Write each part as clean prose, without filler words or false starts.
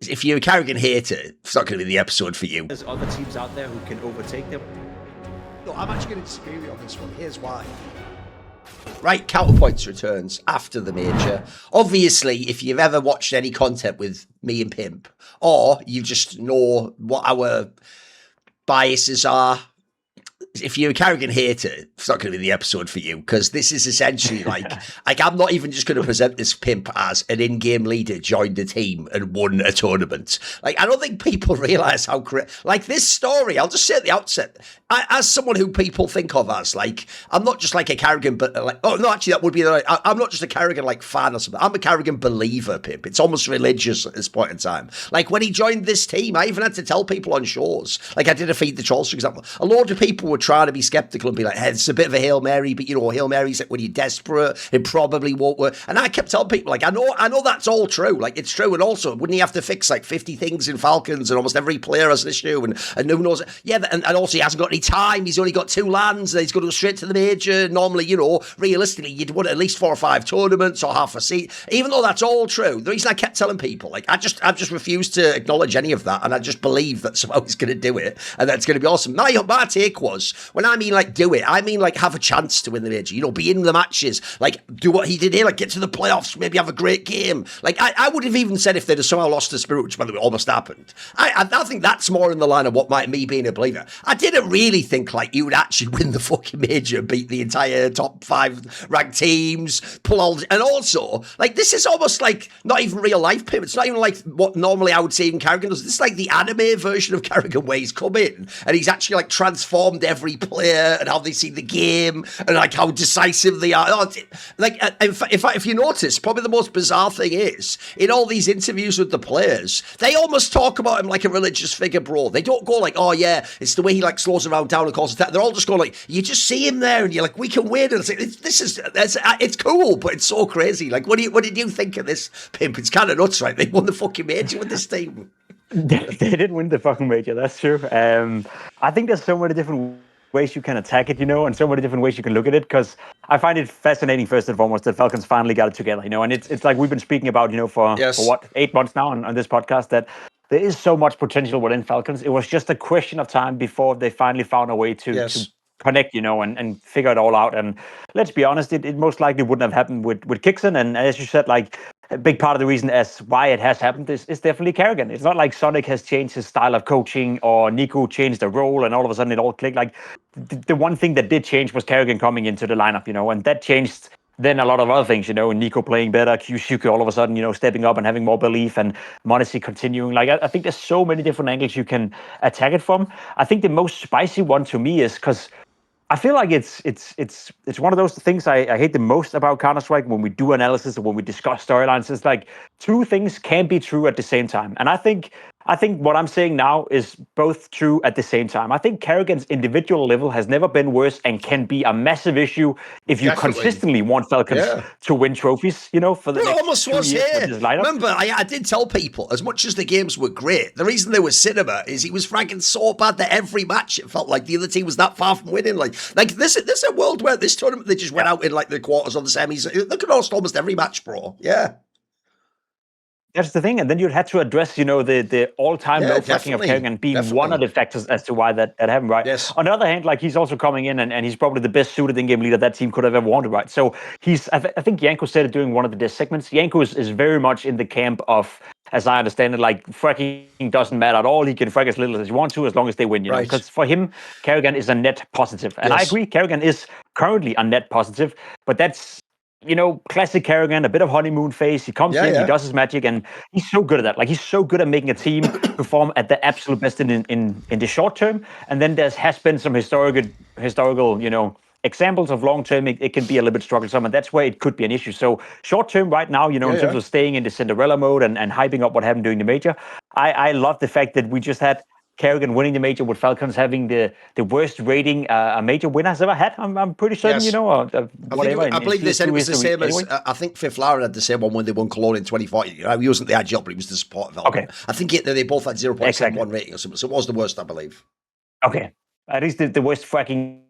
If you're a Carrigan hater, it's not going to be the episode for you. There's other teams out there who can overtake them. No, I'm actually going to disagree with you on this one. Here's why. Right, counterpoints returns after the major. Obviously, if you've ever watched any content with me and Pimp, or you just know what our biases are, if you're a Carrigan hater, it's not going to be the episode for you, because this is essentially like I'm not even just going to present this Pimp as an in-game leader joined a team and won a tournament. Like, I don't think people realise how like this story. I'll just say at the outset, as someone who people think of as like, I'm not just like a Carrigan, but like, oh no, actually that would be the right. I'm not just a Carrigan like fan or something. I'm a Carrigan believer, Pimp. It's almost religious at this point in time. Like when he joined this team, I even had to tell people on shows. Like I did a Feed the Trolls, for example. A load of people were trying to be skeptical and be like, hey, it's a bit of a Hail Mary, but you know, Hail Mary's like when you're desperate, it probably won't work. And I kept telling people, like, I know that's all true. Like, it's true. And also, wouldn't he have to fix like 50 things in Falcons and almost every player has an issue and who knows? Yeah, and also he hasn't got any time. He's only got 2 lands and he's going to go straight to the major. Normally, you know, realistically, you'd want at least 4 or 5 tournaments or half a seat. Even though that's all true, the reason I kept telling people, like, I've just refused to acknowledge any of that. And I just believe that somehow he's going to do it and that's going to be awesome. My take was, when I mean like do it, I mean like have a chance to win the major, you know, be in the matches, like do what he did here, like get to the playoffs, maybe have a great game. Like I would have even said if they'd have somehow lost the spirit, which by the way almost happened, I think that's more in the line of what might me being a believer. I didn't really think like you would actually win the fucking major, beat the entire top 5 ranked teams, pull all, and also like this is almost like not even real life, Pim. It's not even like what normally I would say even Carrigan does. This is like the anime version of Carrigan where he's come in and he's actually like transformed every player and how they see the game and like how decisive they are. Like if you notice, probably the most bizarre thing is in all these interviews with the players, they almost talk about him like a religious figure, bro. They don't go like, oh yeah, it's the way he like slows around down and calls attack. They're all just going like, you just see him there and you're like, we can win. And it's like, it's cool, but it's so crazy. Like, what did you think of this, Pimp? It's kind of nuts, right? They won the fucking major with this team. They did win the fucking major. That's true. I think there's so many different ways you can attack it, you know, and so many different ways you can look at it, because I find it fascinating, first and foremost, that Falcons finally got it together, you know, and it's like we've been speaking about, you know, for what, 8 months now on this podcast, that there is so much potential within Falcons. It was just a question of time before they finally found a way to connect, you know, and figure it all out. And let's be honest, it most likely wouldn't have happened with Kixon. And as you said, like, a big part of the reason as why it has happened is definitely Karrigan. It's not like Sonic has changed his style of coaching or NiKo changed the role and all of a sudden it all clicked. Like, the one thing that did change was Karrigan coming into the lineup, you know, and that changed then a lot of other things, you know, NiKo playing better, kyousuke all of a sudden, you know, stepping up and having more belief, and Modesty continuing. Like, I think there's so many different angles you can attack it from. I think the most spicy one to me is because I feel like it's one of those things I hate the most about Counter-Strike when we do analysis or when we discuss storylines. It's like 2 things can be true at the same time. And I think what I'm saying now is both true at the same time. I think Karrigan's individual level has never been worse and can be a massive issue if you consistently want Falcons to win trophies, you know, for the next almost 2 was years. here. Remember, I did tell people, as much as the games were great, the reason they were cinema is he was fragging so bad that every match it felt like the other team was that far from winning. Like this is a world where this tournament they just went out in like the quarters or the semis. They could lost almost every match, bro. Yeah. That's the thing, and then you'd have to address, you know, the all-time low fracking of Karrigan being one of the factors as to why that happened, right? Yes. On the other hand, like, he's also coming in, and he's probably the best suited in-game leader that team could have ever wanted, right? So I think Yanko said it during one of the disc segments. Yanko is very much in the camp of, as I understand it, like, fracking doesn't matter at all. He can frack as little as he wants to, as long as they win, you know? Because for him, Karrigan is a net positive, and I agree, Karrigan is currently a net positive, but that's, you know, classic Karrigan, a bit of honeymoon phase. He comes in, he does his magic, and he's so good at that. Like, he's so good at making a team perform at the absolute best in the short term. And then has been some historical, you know, examples of long term. It can be a little bit troublesome, and that's where it could be an issue. So short term, right now, you know, in terms of staying in the Cinderella mode and hyping up what happened during the major, I love the fact that we just had Karrigan winning the major with Falcons having the worst rating a major winner has ever had. I'm pretty certain, you know, or whatever. I believe they said it was the same as, I think Fifth Lauren had the same one when they won Cologne in 2014. You know, he wasn't the agile, but he was the support developer. I think they both had 0.71 rating or something, so it was the worst, I believe. Okay. At least the worst fracking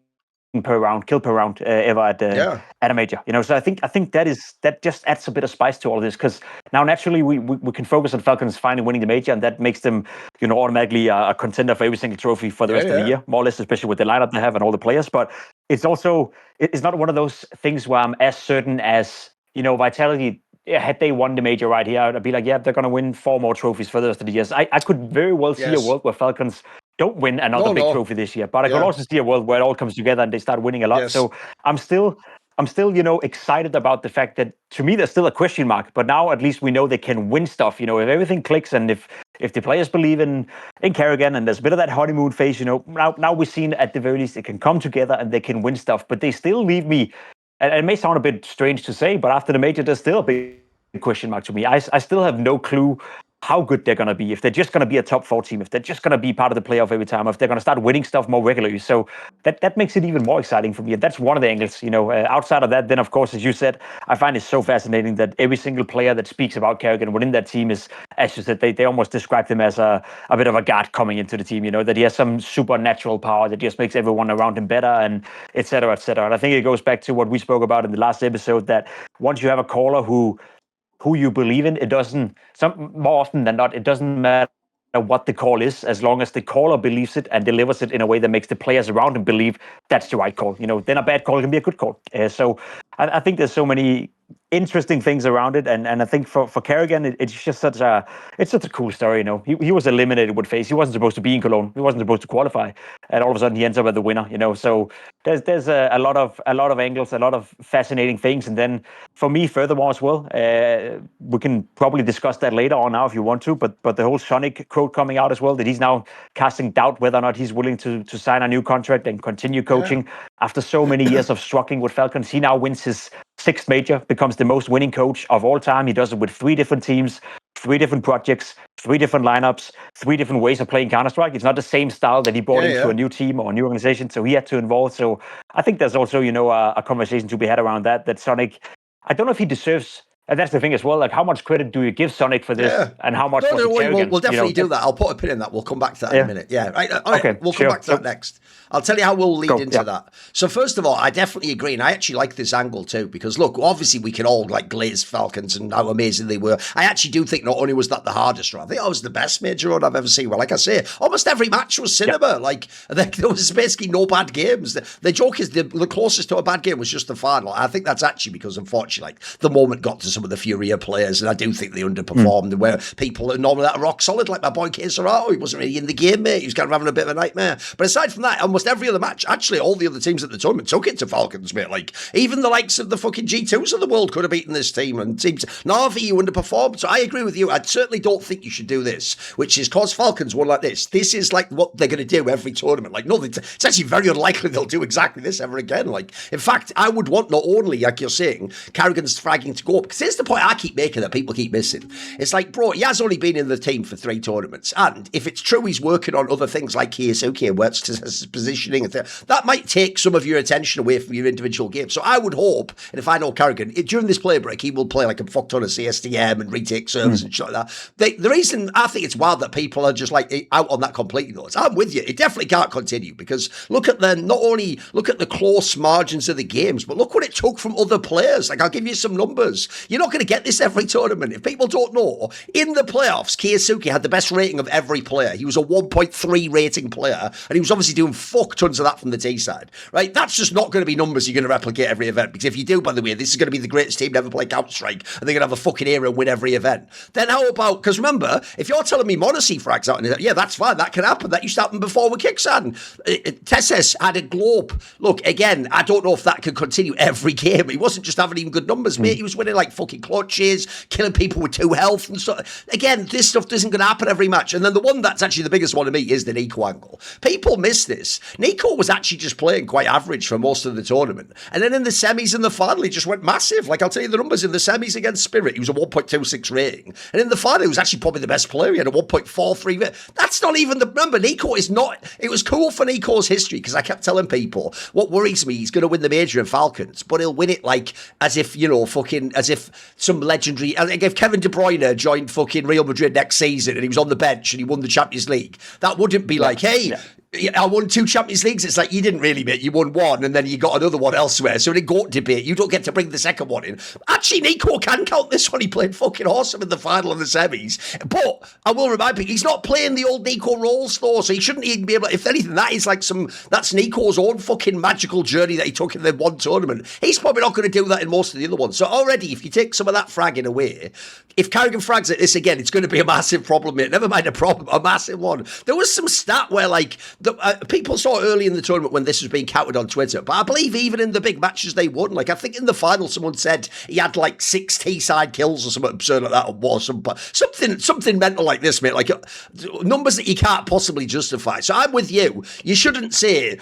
per round, kill per round ever at a major. So I think that just adds a bit of spice to all of this, because now naturally we can focus on Falcons finally winning the major, and that makes them automatically a contender for every single trophy for the rest of the year, more or less, especially with the lineup they have and all the players. But it's also it's not one of those things where I'm as certain as Vitality. Had they won the major right here, I'd be like, yeah, they're going to win 4 more trophies for the rest of the years. I could very well see a world where Falcons don't win another big trophy this year, but I could also see a world where it all comes together and they start winning a lot. So I'm still excited about the fact that, to me, there's still a question mark, but now at least we know they can win stuff. If everything clicks and if the players believe in karrigan and there's a bit of that honeymoon phase, now we've seen at the very least it can come together and they can win stuff, but they still leave me. And it may sound a bit strange to say, but after the major, there's still a big question mark to me. I still have no clue how good they're going to be, if they're just going to be a top 4 team, if they're just going to be part of the playoff every time, if they're going to start winning stuff more regularly. So that makes it even more exciting for me. And that's one of the angles, outside of that, then of course, as you said, I find it so fascinating that every single player that speaks about karrigan within that team is, as you said, they almost describe him as a bit of a god coming into the team, that he has some supernatural power that just makes everyone around him better, and et cetera, et cetera. And I think it goes back to what we spoke about in the last episode, that once you have a caller who you believe in, more often than not, it doesn't matter what the call is, as long as the caller believes it and delivers it in a way that makes the players around him believe that's the right call. Then a bad call can be a good call. So I think there's so many interesting things around it, and I think for karrigan, it's just such a cool story. He was eliminated with FaZe. He wasn't supposed to be in Cologne. He wasn't supposed to qualify, and all of a sudden he ends up as the winner. So there's a lot of angles, a lot of fascinating things, and then for me, furthermore as well, we can probably discuss that later on now if you want to. But the whole Sonic quote coming out as well, that he's now casting doubt whether or not he's willing to sign a new contract and continue coaching after so many years of struggling with Falcons. He now wins his 6th major, becomes the most winning coach of all time. He does it with 3 different teams, 3 different projects, 3 different lineups, 3 different ways of playing Counter-Strike. It's not the same style that he brought into a new team or a new organization, so he had to involve. So I think there's also, a conversation to be had around that Sonic, I don't know if he deserves. And that's the thing as well, like how much credit do you give Sonic for this and how much we'll definitely do that. I'll put a pin in that. We'll come back to that in a minute. Yeah, right. All right. We'll come back to that next. I'll tell you how we'll lead into that. So first of all, I definitely agree, and I actually like this angle too, because look, obviously we can all like glaze Falcons and how amazing they were. I actually do think not only was that the hardest run, I think that was the best major run I've ever seen. Well, like I say, almost every match was cinema. Like there was basically no bad games. The joke is the closest to a bad game was just the final. I think that's actually because unfortunately, like the moment got to some of the Furia players, and I do think they underperformed. Where people are normally that rock solid, like my boy Kesarato, he wasn't really in the game, mate. He was kind of having a bit of a nightmare. But aside from that, almost every other match, actually, all the other teams at the tournament took it to Falcons, mate. Like even the likes of the fucking G2s of the world could have beaten this team, and teams NAVI, you underperformed. So I agree with you. I certainly don't think you should do this, which is cause Falcons won like this. This is like what they're going to do every tournament. Like no, it's actually very unlikely they'll do exactly this ever again. Like in fact, I would want not only, like you're saying, karrigan's fragging to go up, because here's the point I keep making that people keep missing. It's like, bro, he has only been in the team for 3 tournaments, and if it's true he's working on other things like kyousuke and works to his positioning, that might take some of your attention away from your individual game. So I would hope, and if I know karrigan, during this play break, he will play like a fuck ton of CSDM and retake servers and shit like that. The reason I think it's wild that people are just like out on that completely, though, is I'm with you. It definitely can't continue, because look at the close margins of the games, but look what it took from other players. Like I'll give you some numbers. You're not going to get this every tournament. If people don't know, in the playoffs, kyousuke had the best rating of every player. He was a 1.3 rating player, and he was obviously doing fuck tons of that from the T side, right? That's just not going to be numbers you're going to replicate every event, because if you do, by the way, this is going to be the greatest team to ever play Counter-Strike, and they're going to have a fucking era and win every event. Then how about, because remember, if you're telling me Monacy frags out, and yeah, that's fine, that can happen. That used to happen before with Kicksan. Tesses had a globe. Look, again, I don't know if that could continue every game. He wasn't just having even good numbers, mate. He was winning like fucking clutches, killing people with 2 health and stuff. Again, this stuff isn't going to happen every match. And then the one that's actually the biggest one to me is the NiKo angle. People miss this. NiKo was actually just playing quite average for most of the tournament. And then in the semis and the final, he just went massive. Like, I'll tell you the numbers. In the semis against Spirit, he was a 1.26 rating. And in the final, he was actually probably the best player. He had a 1.43 rating. That's not even the... Remember, NiKo is not... It was cool for NiKo's history, because I kept telling people, what worries me, he's going to win the major in Falcons, but he'll win it like as if, as if some legendary... Like if Kevin De Bruyne joined fucking Real Madrid next season and he was on the bench and he won the Champions League, that wouldn't be like, hey... I won 2 Champions Leagues. It's like, you didn't really, mate. You won 1 and then you got another one elsewhere. So in a GOAT debate, you don't get to bring the second one in. Actually, NiKo can count this one. He played fucking awesome in the final and the semis. But I will remind people, he's not playing the old NiKo roles though, so he shouldn't even be able to, if anything, that's NiKo's own fucking magical journey that he took in the one tournament. He's probably not going to do that in most of the other ones. So already, if you take some of that fragging away, if karrigan frags at this again, it's going to be a massive problem, mate. Never mind a problem, a massive one. There was some stat where, like, people saw early in the tournament when this was being counted on Twitter, but I believe even in the big matches they won, like, I think in the final someone said he had like 6 T-side kills or something absurd like that, or something mental like this, mate, like numbers that you can't possibly justify. So I'm with you. You shouldn't say,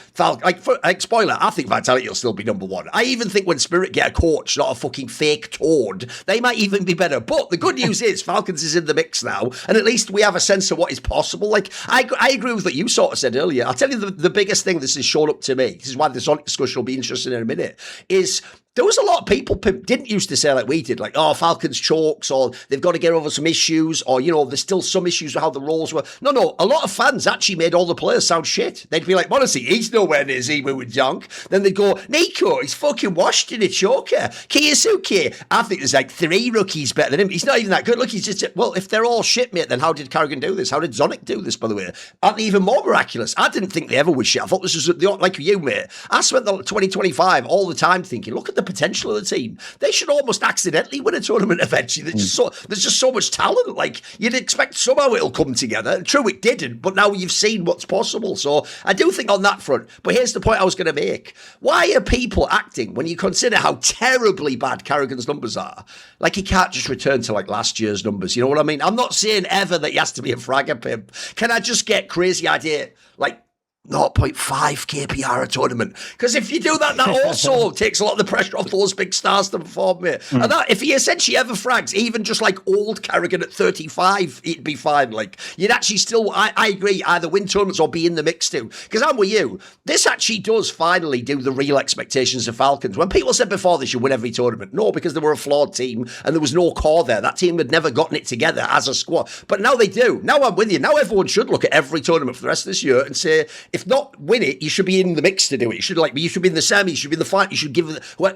spoiler, I think Vitality will still be number 1. I even think when Spirit get a coach, not a fucking fake Toad, they might even be better. But the good news is Falcons is in the mix now, and at least we have a sense of what is possible. Like, I agree with what you sort of said earlier. I'll tell you the biggest thing this has shown up to me, this is why the Sonic discussion will be interesting in a minute, is there was a lot of people didn't used to say like we did, like, oh, Falcons chokes, or they've got to get over some issues, or, you know, there's still some issues with how the roles were. No, a lot of fans actually made all the players sound shit. They'd be like, honestly, he's nowhere near Zemu with Junk. Then they'd go, NiKo, he's fucking washed in a choker. kyousuke, I think there's like 3 rookies better than him. He's not even that good. Look, he's just, well, if they're all shit, mate, then how did karrigan do this? How did Sonic do this, by the way? Aren't they even more miraculous? I didn't think they ever was shit. I thought this was, like you, mate. I spent the 2025 all the time thinking, look at the potential of the team. They should almost accidentally win a tournament eventually. There's just so much talent. Like, you'd expect somehow it'll come together. True, it didn't, but now you've seen what's possible. So I do think on that front. But here's the point I was going to make. Why are people acting, when you consider how terribly bad karrigan's numbers are, like he can't just return to like last year's numbers? You know what I mean? I'm not saying ever that he has to be a fragger pimp. Can I just get crazy idea, like 0.5 KPR a tournament? Because if you do that, that also takes a lot of the pressure off those big stars to perform, mate. And that, if he essentially ever frags, even just like old karrigan at 35, it'd be fine. Like, you'd actually still, I agree, either win tournaments or be in the mix too. Because I'm with you. This actually does finally do the real expectations of Falcons. When people said before they should win every tournament, no, because they were a flawed team and there was no core there. That team had never gotten it together as a squad. But now they do. Now I'm with you. Now everyone should look at every tournament for the rest of this year and say, if not win it, you should be in the mix to do it. You should be in the semi, you should be in the fight, you should give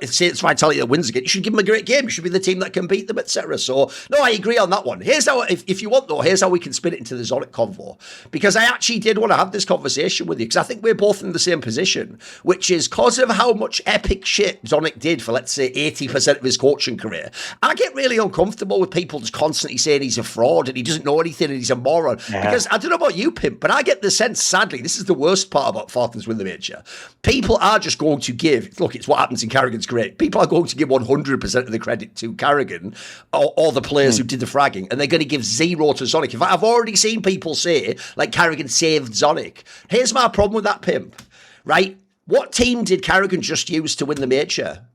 say it's Vitality that wins again, you should give them a great game, you should be the team that can beat them, etc. So no, I agree on that one. Here's how, if you want though, here's how we can spin it into the Sonic convo, because I actually did want to have this conversation with you, because I think we're both in the same position, which is because of how much epic shit Sonic did for, let's say, 80% of his coaching career. I get really uncomfortable with people just constantly saying he's a fraud and he doesn't know anything and he's a moron, because I don't know about you, Pimp, but I get the sense, sadly, this is the worst part about Falcons win the major. People are just going to give, look, it's what happens in karrigan's great. People are going to give 100% of the credit to karrigan or the players who did the fragging, and they're going to give 0 to Sonic. In fact, I've already seen people say, like, karrigan saved Sonic. Here's my problem with that, Pimp, right? What team did karrigan just use to win the major?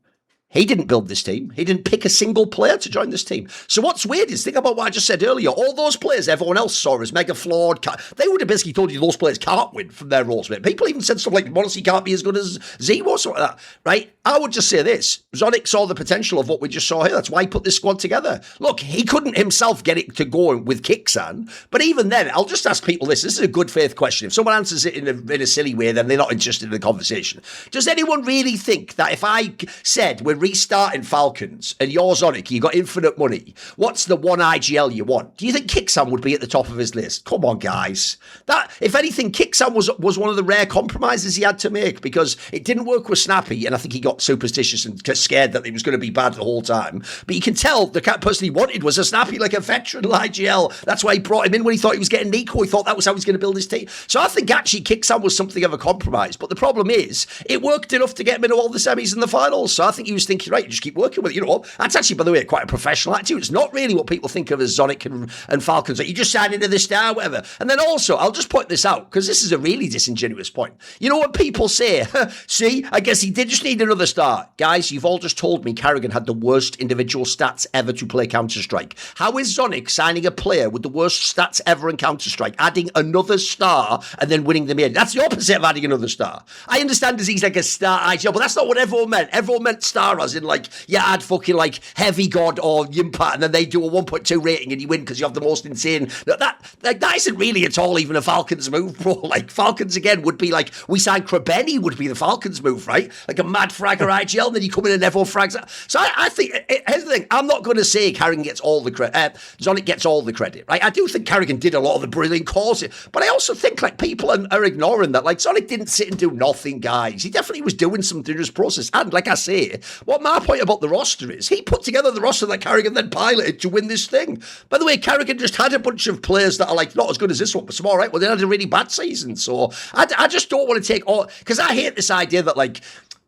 He didn't build this team. He didn't pick a single player to join this team. So what's weird is, think about what I just said earlier. All those players everyone else saw as mega flawed, they would have basically told you those players can't win from their roles, mate. People even said stuff like, Modesty can't be as good as Zemo, something like that, right? I would just say this. Sonic saw the potential of what we just saw here. That's why he put this squad together. Look, he couldn't himself get it to go with Kixan, but even then, I'll just ask people this. This is a good faith question. If someone answers it in a silly way, then they're not interested in the conversation. Does anyone really think that if I said we're restarting Falcons and you're Sonic, you got infinite money, what's the one IGL you want? Do you think Kixan would be at the top of his list? Come on, guys. That, if anything, Kixan was one of the rare compromises he had to make, because it didn't work with Snappy, and I think he got superstitious and scared that he was going to be bad the whole time. But you can tell the person he wanted was a Snappy, like a veteran IGL. That's why he brought him in when he thought he was getting NiKo. He thought that was how he was going to build his team. So I think actually Kixan was something of a compromise. But the problem is, it worked enough to get him into all the semis and the finals. So I think he was thinking, right, just keep working with it. You know, that's actually, by the way, quite a professional attitude. It's not really what people think of as Sonic and Falcons. Like, you just signed into the star, whatever. And then also, I'll just point this out, because this is a really disingenuous point. You know what people say? See, I guess he did just need another star. Guys, you've all just told me karrigan had the worst individual stats ever to play Counter-Strike. How is Sonic signing a player with the worst stats ever in Counter-Strike, adding another star, and then winning the major? That's the opposite of adding another star. I understand he's like a star IGL, but that's not what everyone meant. Everyone meant star as in like you add fucking like Heavy God or Yimpa, and then they do a 1.2 rating and you win because you have the most insane. That isn't really at all even a Falcons move, bro. Like Falcons again would be like we signed Krabeni would be the Falcons move, right? Like a mad fragger IGL, and then you come in and everyone frags out. So I think here's the thing. I'm not going to say karrigan gets all the credit. ZONIC gets all the credit, right? I do think karrigan did a lot of the brilliant calls, but I also think like people are ignoring that. Like ZONIC didn't sit and do nothing, guys. He definitely was doing something through this process. And like I say, what my point about the roster is, he put together the roster that karrigan then piloted to win this thing. By the way, karrigan just had a bunch of players that are like not as good as this one, but some all right. Well, they had a really bad season, so I just don't want to take all, because I hate this idea that like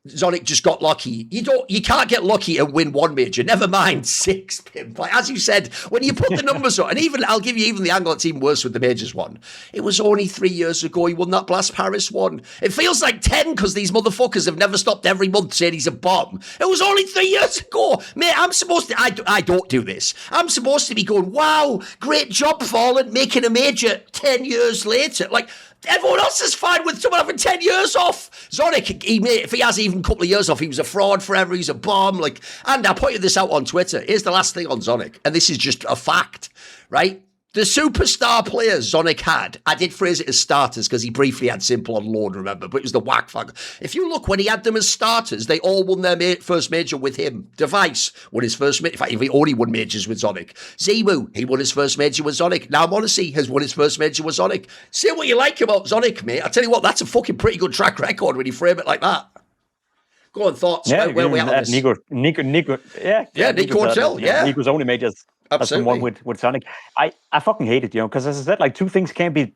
ZONIC just got lucky. You can't get lucky and win one major. Never mind 6, Pimp. Like as you said, when you put the numbers on, and even I'll give you even the angle that's even worse with the majors one. It was only 3 years ago he won that Blast Paris one. It feels like 10 because these motherfuckers have never stopped every month saying he's a bomb. It was only 3 years ago, mate. I'm supposed to. I don't do this. I'm supposed to be going, wow, great job, Fallen, making a major 10 years later. Like. Everyone else is fine with someone having 10 years off. ZONIC, if he has even a couple of years off, he was a fraud forever. He's a bomb. Like, and I pointed this out on Twitter. Here's the last thing on ZONIC, and this is just a fact, right? The superstar players ZONIC had, I did phrase it as starters because he briefly had Simple on loan, remember, but it was the whack fag. If you look, when he had them as starters, they all won their first major with him. Device won his first major. In fact, he only won majors with ZONIC. Zimu, he won his first major with ZONIC. Now Monacy has won his first major with ZONIC. Say what you like about ZONIC, mate. I tell you what, that's a fucking pretty good track record when you frame it like that. Go on, thoughts. Yeah, where we at on this? NiKo, yeah, NiKo until, yeah. NiKo's only majors. Absolutely. That's the one with ZONIC. I fucking hate it, because as I said, like two things can't be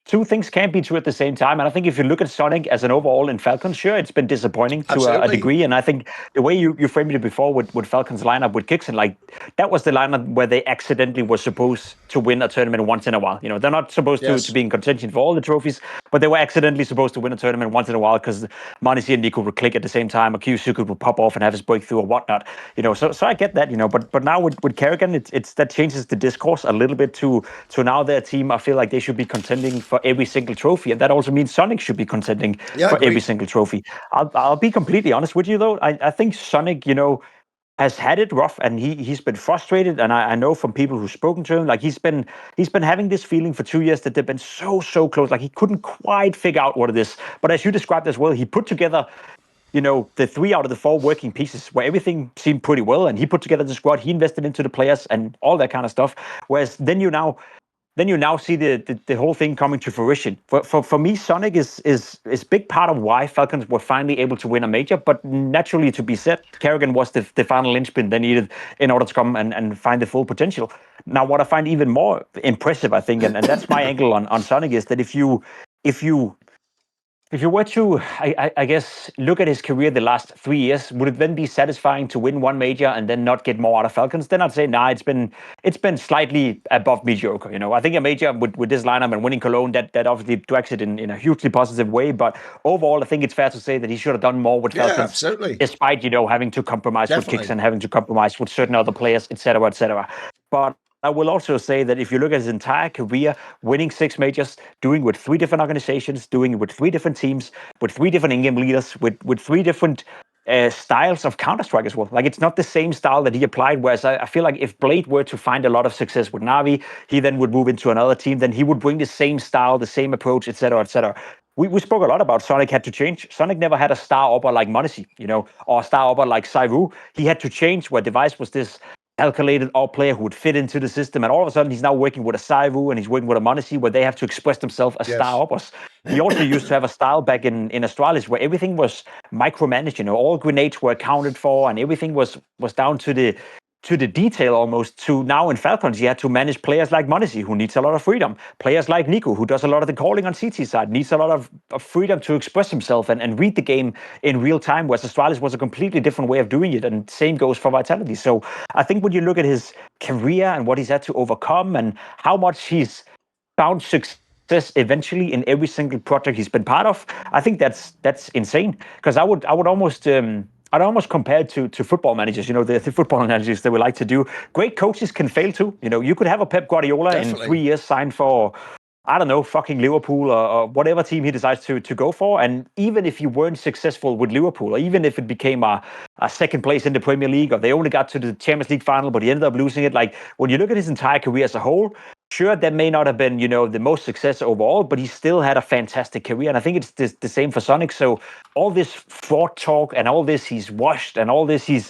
true at the same time. And I think if you look at ZONIC as an overall in Falcons, sure, it's been disappointing to a degree. And I think the way you framed it before with Falcons lineup with Kixon, like that was the lineup where they accidentally were supposed to win a tournament once in a while. They're not supposed to be in contention for all the trophies, but they were accidentally supposed to win a tournament once in a while because Monacy and NiKo would click at the same time, or kyousuke would pop off and have his breakthrough or whatnot. So I get that, but now with karrigan, it's that changes the discourse a little bit to now their team, I feel like they should be contending for every single trophy, and that also means ZONIC should be contending for every single trophy. I'll be completely honest with you though. I think ZONIC, has had it rough, and he's been frustrated. And I know from people who've spoken to him, like he's been having this feeling for 2 years that they've been so close. Like he couldn't quite figure out what it is. But as you described as well, he put together the 3 out of the 4 working pieces where everything seemed pretty well, and he put together the squad. He invested into the players and all that kind of stuff. Whereas then you now see the whole thing coming to fruition. For me, ZONIC is big part of why Falcons were finally able to win a major. But naturally, to be said, karrigan was the final linchpin they needed in order to come and find the full potential. Now, what I find even more impressive, I think, and that's my angle on ZONIC, is that if you were to, I guess, look at his career the last 3 years, would it then be satisfying to win one major and then not get more out of Falcons? Then I'd say, it's been slightly above mediocre. I think a major with this lineup and winning Cologne, that obviously drags it in a hugely positive way. But overall, I think it's fair to say that he should have done more with Falcons. Absolutely. Despite, having to compromise with Kixon, having to compromise with certain other players, etc., etc. But I will also say that if you look at his entire career, winning 6 majors, doing with 3 different organizations, doing it with 3 different teams, with 3 different in-game leaders, with 3 different styles of Counter-Strike as well. Like, it's not the same style that he applied, whereas I feel like if Blade were to find a lot of success with NAVI, he then would move into another team, then he would bring the same style, the same approach, etc., etc. We spoke a lot about ZONIC had to change. ZONIC never had a star upper like Monacy, or a star upper like Saivu. He had to change, where Device was this calculated all player who would fit into the system, and all of a sudden he's now working with a Saivu and he's working with a Monacy where they have to express themselves as star uppers. He also used to have a style back in Astralis where everything was micromanaged, all grenades were accounted for and everything was down to the detail almost. To now in Falcons, he had to manage players like Monacy, who needs a lot of freedom. Players like NiKo, who does a lot of the calling on CT side, needs a lot of freedom to express himself and read the game in real time, whereas Astralis was a completely different way of doing it, and same goes for Vitality. So I think when you look at his career and what he's had to overcome and how much he's found success eventually in every single project he's been part of, I think that's insane. Because I would almost I'd almost compare it to football managers, the football managers they would like to do. Great coaches can fail too. You could have a Pep Guardiola in 3 years sign for I don't know, fucking Liverpool or whatever team he decides to go for. And even if you weren't successful with Liverpool, or even if it became a second place in the Premier League, or they only got to the Champions League final, but he ended up losing it. Like, when you look at his entire career as a whole, sure, that may not have been, the most success overall, but he still had a fantastic career. And I think it's the same for Sonic. So all this fraud talk and all this he's washed and all this he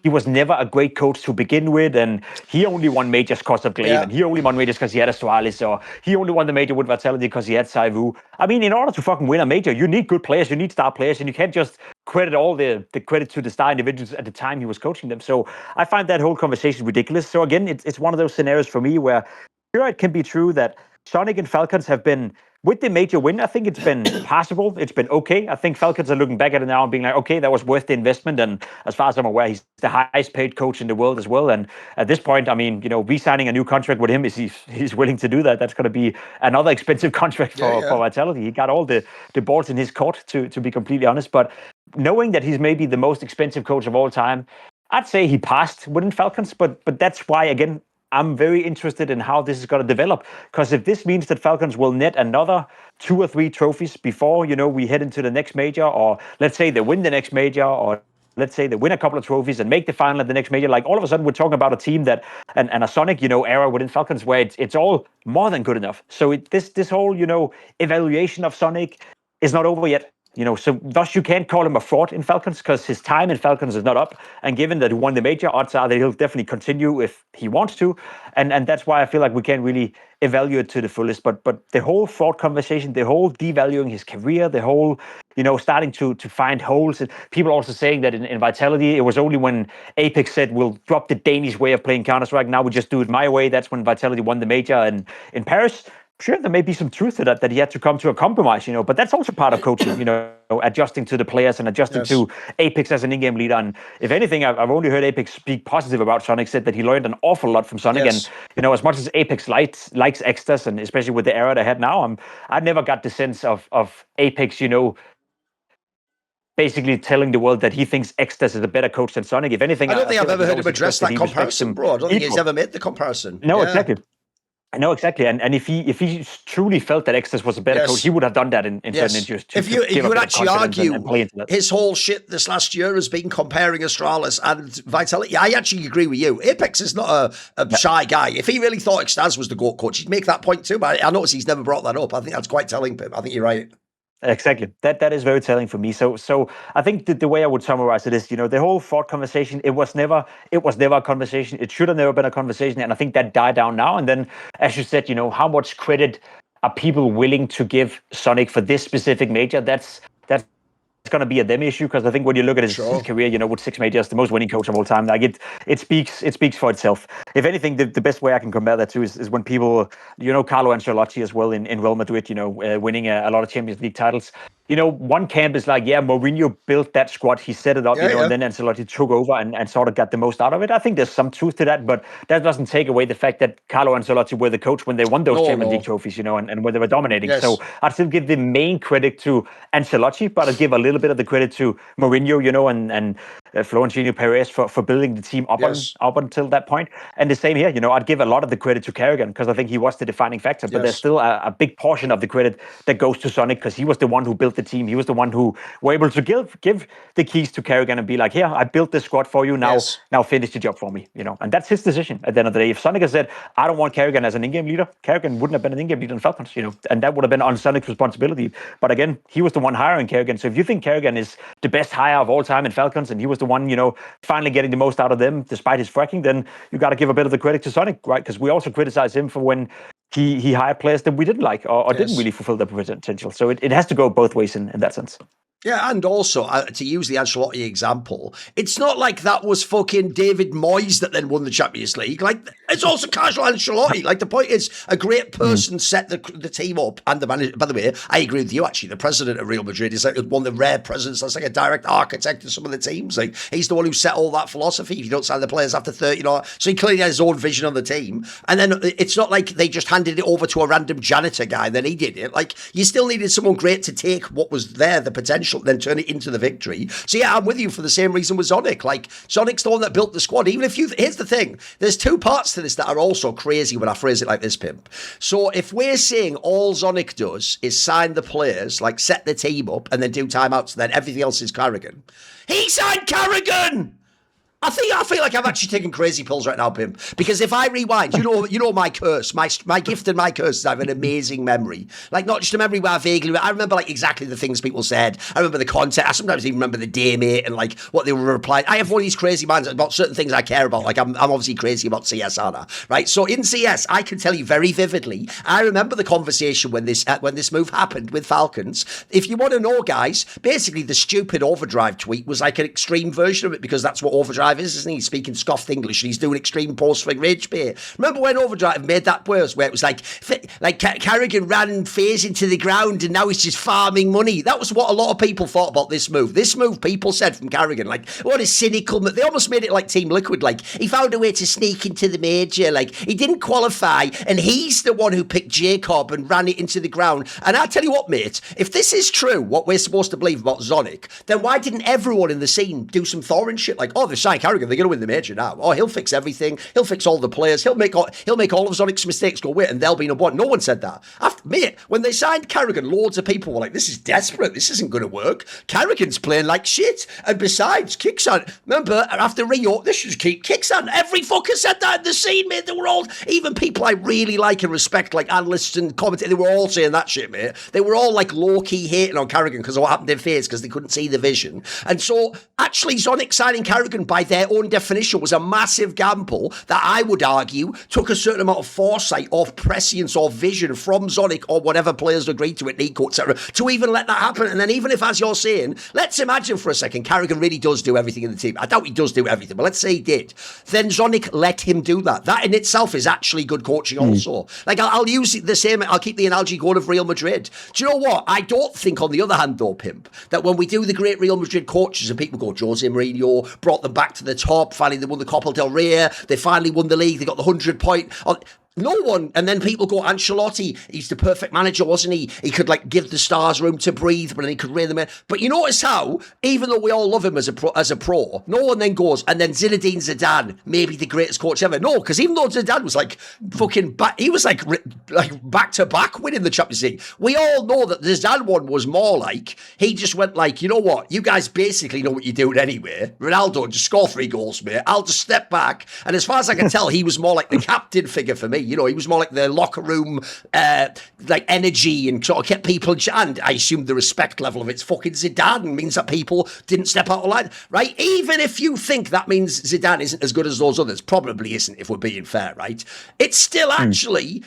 was never a great coach to begin with, and he only won majors because of Glaive, and he only won majors because he had Astralis, or he only won the major with Vitality because he had Saivu. I mean, in order to fucking win a major, you need good players, you need star players, and you can't just credit all the credit to the star individuals at the time he was coaching them. So I find that whole conversation ridiculous. So again, it's one of those scenarios for me where sure, it can be true that Sonic and Falcons have been, with the major win, I think it's been passable. It's been okay. I think Falcons are looking back at it now and being like, okay, that was worth the investment. And as far as I'm aware, he's the highest paid coach in the world as well. And at this point, I mean, re-signing a new contract with him, is he's willing to do that. That's going to be another expensive contract for Vitality. He got all the balls in his court, to be completely honest. But knowing that he's maybe the most expensive coach of all time, I'd say he passed within Falcons. But that's why, again, I'm very interested in how this is going to develop, because if this means that Falcons will net another 2 or 3 trophies before, we head into the next major, or let's say they win the next major, or let's say they win a couple of trophies and make the final at the next major, like all of a sudden we're talking about a team that, and a Sonic, era within Falcons where it's all more than good enough. So this whole, evaluation of Sonic is not over yet. So thus you can't call him a fraud in Falcons, because his time in Falcons is not up. And given that he won the major, odds are that he'll definitely continue if he wants to. And that's why I feel like we can't really evaluate to the fullest. But the whole fraud conversation, the whole devaluing his career, the whole, starting to find holes. And people also saying that in Vitality, it was only when Apex said, we'll drop the Danish way of playing Counter-Strike, now we just do it my way. That's when Vitality won the major. And in Paris, sure, there may be some truth to that he had to come to a compromise, but that's also part of coaching, adjusting to the players and adjusting to Apex as an in-game leader. And if anything, I've only heard Apex speak positive about Sonic, said that he learned an awful lot from Sonic. And, as much as Apex likes Extas, and especially with the era they had now, I never got the sense of Apex, basically telling the world that he thinks Extas is a better coach than Sonic. If anything, I don't think I've ever heard him address that comparison, bro. I don't think he's ever made the comparison. No, exactly. No, exactly. And if he truly felt that Extas was a better coach, he would have done that in certain interviews. If you would actually argue his whole shit this last year has been comparing Astralis and Vitality, I actually agree with you. Apex is not a shy guy. If he really thought Extas was the GOAT coach, he'd make that point too. But I notice he's never brought that up. I think that's quite telling, Pim. I think you're right. Exactly. That is very telling for me. So I think the way I would summarize it is, the whole fraud conversation, it was never a conversation. It should have never been a conversation. And I think that died down now. And then, as you said, how much credit are people willing to give Sonic for this specific major? That's going to be a them issue, because I think when you look at his career, with 6 majors, the most winning coach of all time, like it speaks for itself. If anything, the best way I can compare that to is when people, Carlo Ancelotti as well in Real Madrid, winning a lot of Champions League titles. One camp is like, Mourinho built that squad, he set it up, and then Ancelotti took over and sort of got the most out of it. I think there's some truth to that, but that doesn't take away the fact that Carlo Ancelotti were the coach when they won those Champions League trophies, and when they were dominating. So I'd still give the main credit to Ancelotti, but I'd give a little bit of the credit to Mourinho, and Florentino Perez for building the team up until that point. And the same here, I'd give a lot of the credit to Karrigan, because I think he was the defining factor, but there's still a big portion of the credit that goes to Sonic, because he was the one who built the team. He was the one who were able to give the keys to Karrigan and be like, here, I built this squad for you, now finish the job for me, and that's his decision at the end of the day. If Sonic had said, I don't want Karrigan as an in-game leader, Karrigan wouldn't have been an in-game leader in Falcons, and that would have been on Sonic's responsibility. But again, he was the one hiring Karrigan. So if you think Karrigan is the best hire of all time in Falcons, and he was the one, finally getting the most out of them despite his fracking, then you got to give a bit of the credit to Sonic, right? Because we also criticize him for when he hired players that we didn't like or didn't really fulfill their potential. So it has to go both ways in that sense. Yeah, and also, to use the Ancelotti example, it's not like that was fucking David Moyes that then won the Champions League. Like, it's also Carlo Ancelotti. Like, the point is, a great person set the team up, and the manager. By the way, I agree with you, actually. The president of Real Madrid is like one of the rare presidents that's like a direct architect of some of the teams. Like, he's the one who set all that philosophy. If you don't sign the players after 30, so he clearly has his own vision on the team. And then it's not like they just handed it over to a random janitor guy, and then he did it. Like, you still needed someone great to take what was there, the potential, beneficial, then turn it into the victory. So yeah, I'm with you for the same reason with Zonic. Like, Zonic's the one that built the squad. Even if here's the thing, there's two parts to this that are also crazy when I phrase it like this, Pimp. So if we're saying all Zonic does is sign the players, like set the team up and then do timeouts, then everything else is karrigan. He signed karrigan! I feel like I'm actually taking crazy pills right now, Pimp. Because if I rewind, you know my curse, my gift and my curse is I have an amazing memory. Like, not just a memory where I remember like exactly the things people said. I remember the content. I sometimes even remember the day, mate, and like what they were replying. I have one of these crazy minds about certain things I care about. Like I'm obviously crazy about CS, Anna, right? So in CS, I can tell you very vividly. I remember the conversation when this move happened with Falcons. If you want to know, guys, basically the stupid Overdrive tweet was like an extreme version of it because that's what Overdrive is, isn't he? He's speaking scoffed English and he's doing extreme post-swing rage bait. Remember when Overdrive made that burst where it was like karrigan ran phase into the ground and now he's just farming money? That was what a lot of people thought about this move. This move, people said from karrigan, like, what a cynical move. They almost made it like Team Liquid, like, he found a way to sneak into the major, like, he didn't qualify and he's the one who picked Jacob and ran it into the ground. And I tell you what, mate, if this is true, what we're supposed to believe about Zonic, then why didn't everyone in the scene do some Thorin shit? Like, oh, they're signing karrigan, they're going to win the major now. Oh, he'll fix everything. He'll fix all the players. He'll make all of Zonic's mistakes go away, and they'll be number one. No one said that. Mate, when they signed karrigan, loads of people were like, "This is desperate. This isn't going to work. karrigan's playing like shit." And besides, Kixan, remember after Rio, this should keep Kixan. Every fucker said that in the scene, mate. They were all, even people I really like and respect, like analysts and commentators, they were all saying that shit, mate. They were all like low key hating on karrigan because of what happened in FaZe because they couldn't see the vision. And so, actually, Zonic signing karrigan by their own definition was a massive gamble that I would argue took a certain amount of foresight or prescience or vision from Zonic or whatever players agreed to it, NiKo, etc., to even let that happen. And then even if, as you're saying, let's imagine for a second, karrigan really does do everything in the team. I doubt he does do everything, but let's say he did. Then Zonic let him do that. That in itself is actually good coaching also. Like, I'll use the same, I'll keep the analogy going of Real Madrid. Do you know what? I don't think, on the other hand, though, Pimp, that when we do the great Real Madrid coaches and people go, Jose Mourinho brought them back to the top, finally they won the Copa del Rey, they finally won the league, they got the 100-point. No one, and then people go, Ancelotti, he's the perfect manager, wasn't he? He could like give the stars room to breathe, but then he could rein them in. But you notice how, even though we all love him as a pro, no one then goes, and then Zinedine Zidane, maybe the greatest coach ever. No, because even though Zidane was like fucking he was like back to back winning the Champions League. We all know that the Zidane one was more like, he just went like, you know what, you guys basically know what you're doing anyway. Ronaldo, just score 3 goals, mate. I'll just step back. And as far as I can tell, he was more like the captain figure for me. You know, he was more like the locker room, like energy, and sort of kept people. And I assume the respect level of it's fucking Zidane means that people didn't step out of line, right? Even if you think that means Zidane isn't as good as those others, probably isn't, if we're being fair, right? It's still actually.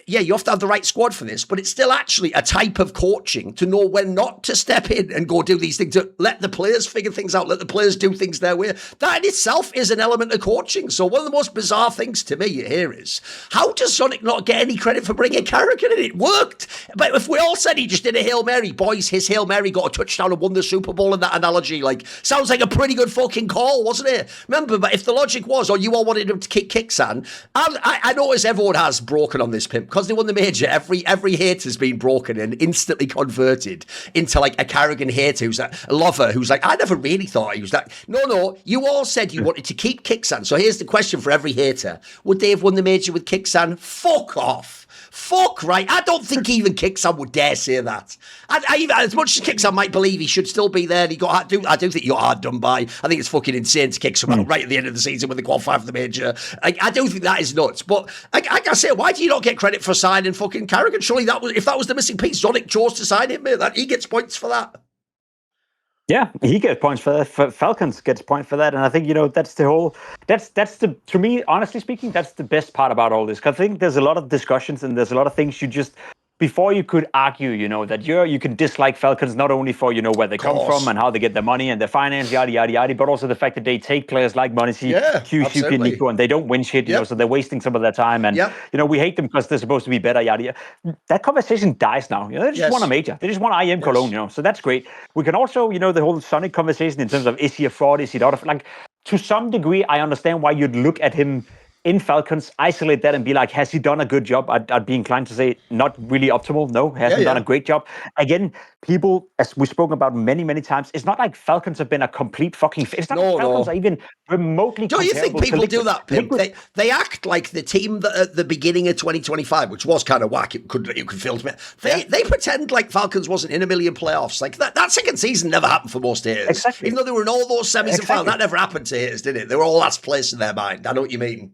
Yeah, you have to have the right squad for this, but it's still actually a type of coaching to know when not to step in and go do these things, to let the players figure things out, let the players do things their way. That in itself is an element of coaching. So one of the most bizarre things to me here is, how does Zonic not get any credit for bringing karrigan in? It worked. But if we all said he just did a Hail Mary, boys, his Hail Mary got a touchdown and won the Super Bowl in that analogy, like, sounds like a pretty good fucking call, wasn't it? Remember, but if the logic was, or you all wanted him to kick Kixan, I notice everyone has broken on this, Pimp, because they won the major, every hater's been broken and instantly converted into like a karrigan hater who's like a lover who's like, I never really thought he was that. No, you all said you wanted to keep Kixan. So here's the question for every hater. Would they have won the major with Kixan? Fuck off. Fuck right. I don't think even Kixan would dare say that. I as much as Kixan might believe he should still be there, I do think you're hard done by. I think it's fucking insane to kick someone out right at the end of the season when they qualify for the major. I do think that is nuts. But I say, why do you not get credit for signing fucking karrigan? Surely if that was the missing piece, Zonic chose to sign him, mate. He gets points for that. Yeah, he gets points for that. Falcons gets points for that, and I think that's the to me, honestly speaking, that's the best part about all this. Because I think there's a lot of discussions and there's a lot of things you just. Before you could argue, that you can dislike Falcons not only for where they come from and how they get their money and their finance, yada yada yada, but also the fact that they take players like Monesi, kyousuke, and NiKo, and they don't win shit, so they're wasting some of their time, and we hate them because they're supposed to be better, yada yada. That conversation dies now. They just won a major. They just won IM Cologne, so that's great. We can also, the whole Sonic conversation in terms of is he a fraud, is he not a like to some degree, I understand why you'd look at him in Falcons, isolate that and be like, has he done a good job? I'd be inclined to say not really optimal. No, hasn't done a great job. Again, people, as we've spoken about many, many times, it's not like Falcons have been a complete fucking... It's not like Falcons are even remotely Don't you think people do that, Pimp? They act like the team that at the beginning of 2025, which was kind of whack, it could feel to me. They pretend like Falcons wasn't in a million playoffs. Like that second season never happened for most haters. Exactly. Even though they were in all those semis and finals, that never happened to haters, did it? They were all last place in their mind. I know what you mean.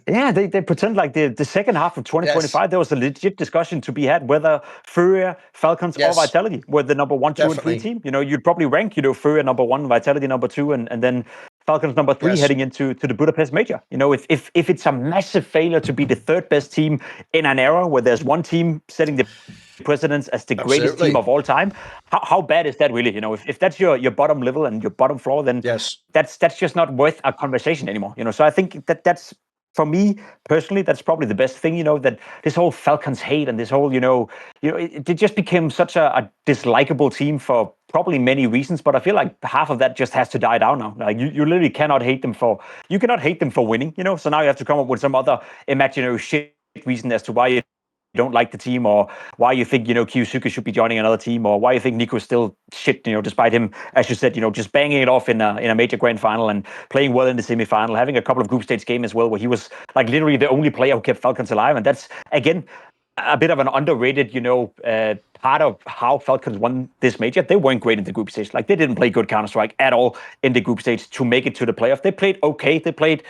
Yeah, they pretend like the second half of 2025, there was a legit discussion to be had whether Furia, Falcons, or Vitality were the number 1, 2, and 3 team. You'd probably rank, Furia number 1, Vitality number 2, and then Falcons number 3 heading into the Budapest Major. If it's a massive failure to be the third best team in an era where there's one team setting the precedence as the greatest team of all time, how bad is that really? If that's your bottom level and your bottom floor, then that's just not worth a conversation anymore. So I think that's, for me personally, that's probably the best thing, that this whole Falcons hate and this whole, it just became such a dislikable team for probably many reasons, but I feel like half of that just has to die down now. Like you literally cannot hate them for winning, so now you have to come up with some other imaginary shit reason as to why you don't like the team, or why you think kyousuke should be joining another team, or why you think NiKo's still shit, despite him, as you said, just banging it off in a major grand final and playing well in the semi-final, having a couple of group stage games as well where he was like literally the only player who kept Falcons alive. And that's again a bit of an underrated part of how Falcons won this major. They weren't great in the group stage. Like, they didn't play good Counter-Strike at all in the group stage to make it to the playoff. They played okay. They played,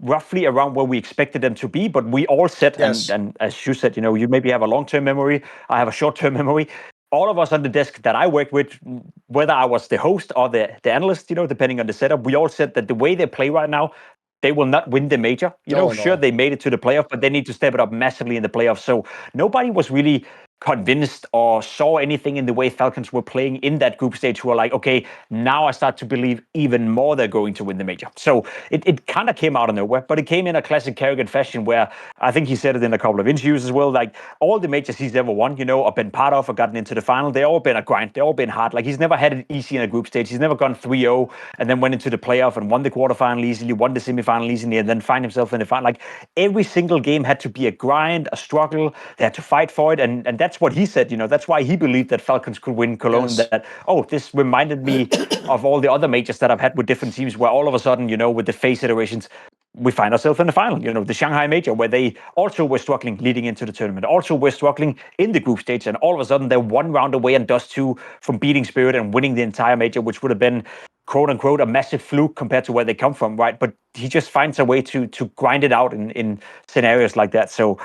roughly around where we expected them to be. But we all said, and as you said, you maybe have a long-term memory. I have a short-term memory. All of us on the desk that I worked with, whether I was the host or the analyst, depending on the setup, we all said that the way they play right now, they will not win the major. Sure, they made it to the playoff, but they need to step it up massively in the playoffs. So nobody was really convinced or saw anything in the way Falcons were playing in that group stage who were like, okay, now I start to believe even more they're going to win the major. So it kind of came out of nowhere, but it came in a classic karrigan fashion where I think he said it in a couple of interviews as well, like all the majors he's ever won, or been part of or gotten into the final, they all been a grind. They all been hard. Like, he's never had it easy in a group stage. He's never gone 3-0 and then went into the playoff and won the quarterfinal easily, won the semifinal easily, and then find himself in the final. Like, every single game had to be a grind, a struggle. They had to fight for it. And that's what he said, that's why he believed that Falcons could win Cologne. That, this reminded me of all the other majors that I've had with different teams where all of a sudden, with the phase iterations, we find ourselves in the final, the Shanghai Major, where they also were struggling leading into the tournament, also were struggling in the group stage, and all of a sudden they're one round away and dust 2 from beating Spirit and winning the entire major, which would have been, quote unquote, a massive fluke compared to where they come from, right? But he just finds a way to grind it out in scenarios like that. So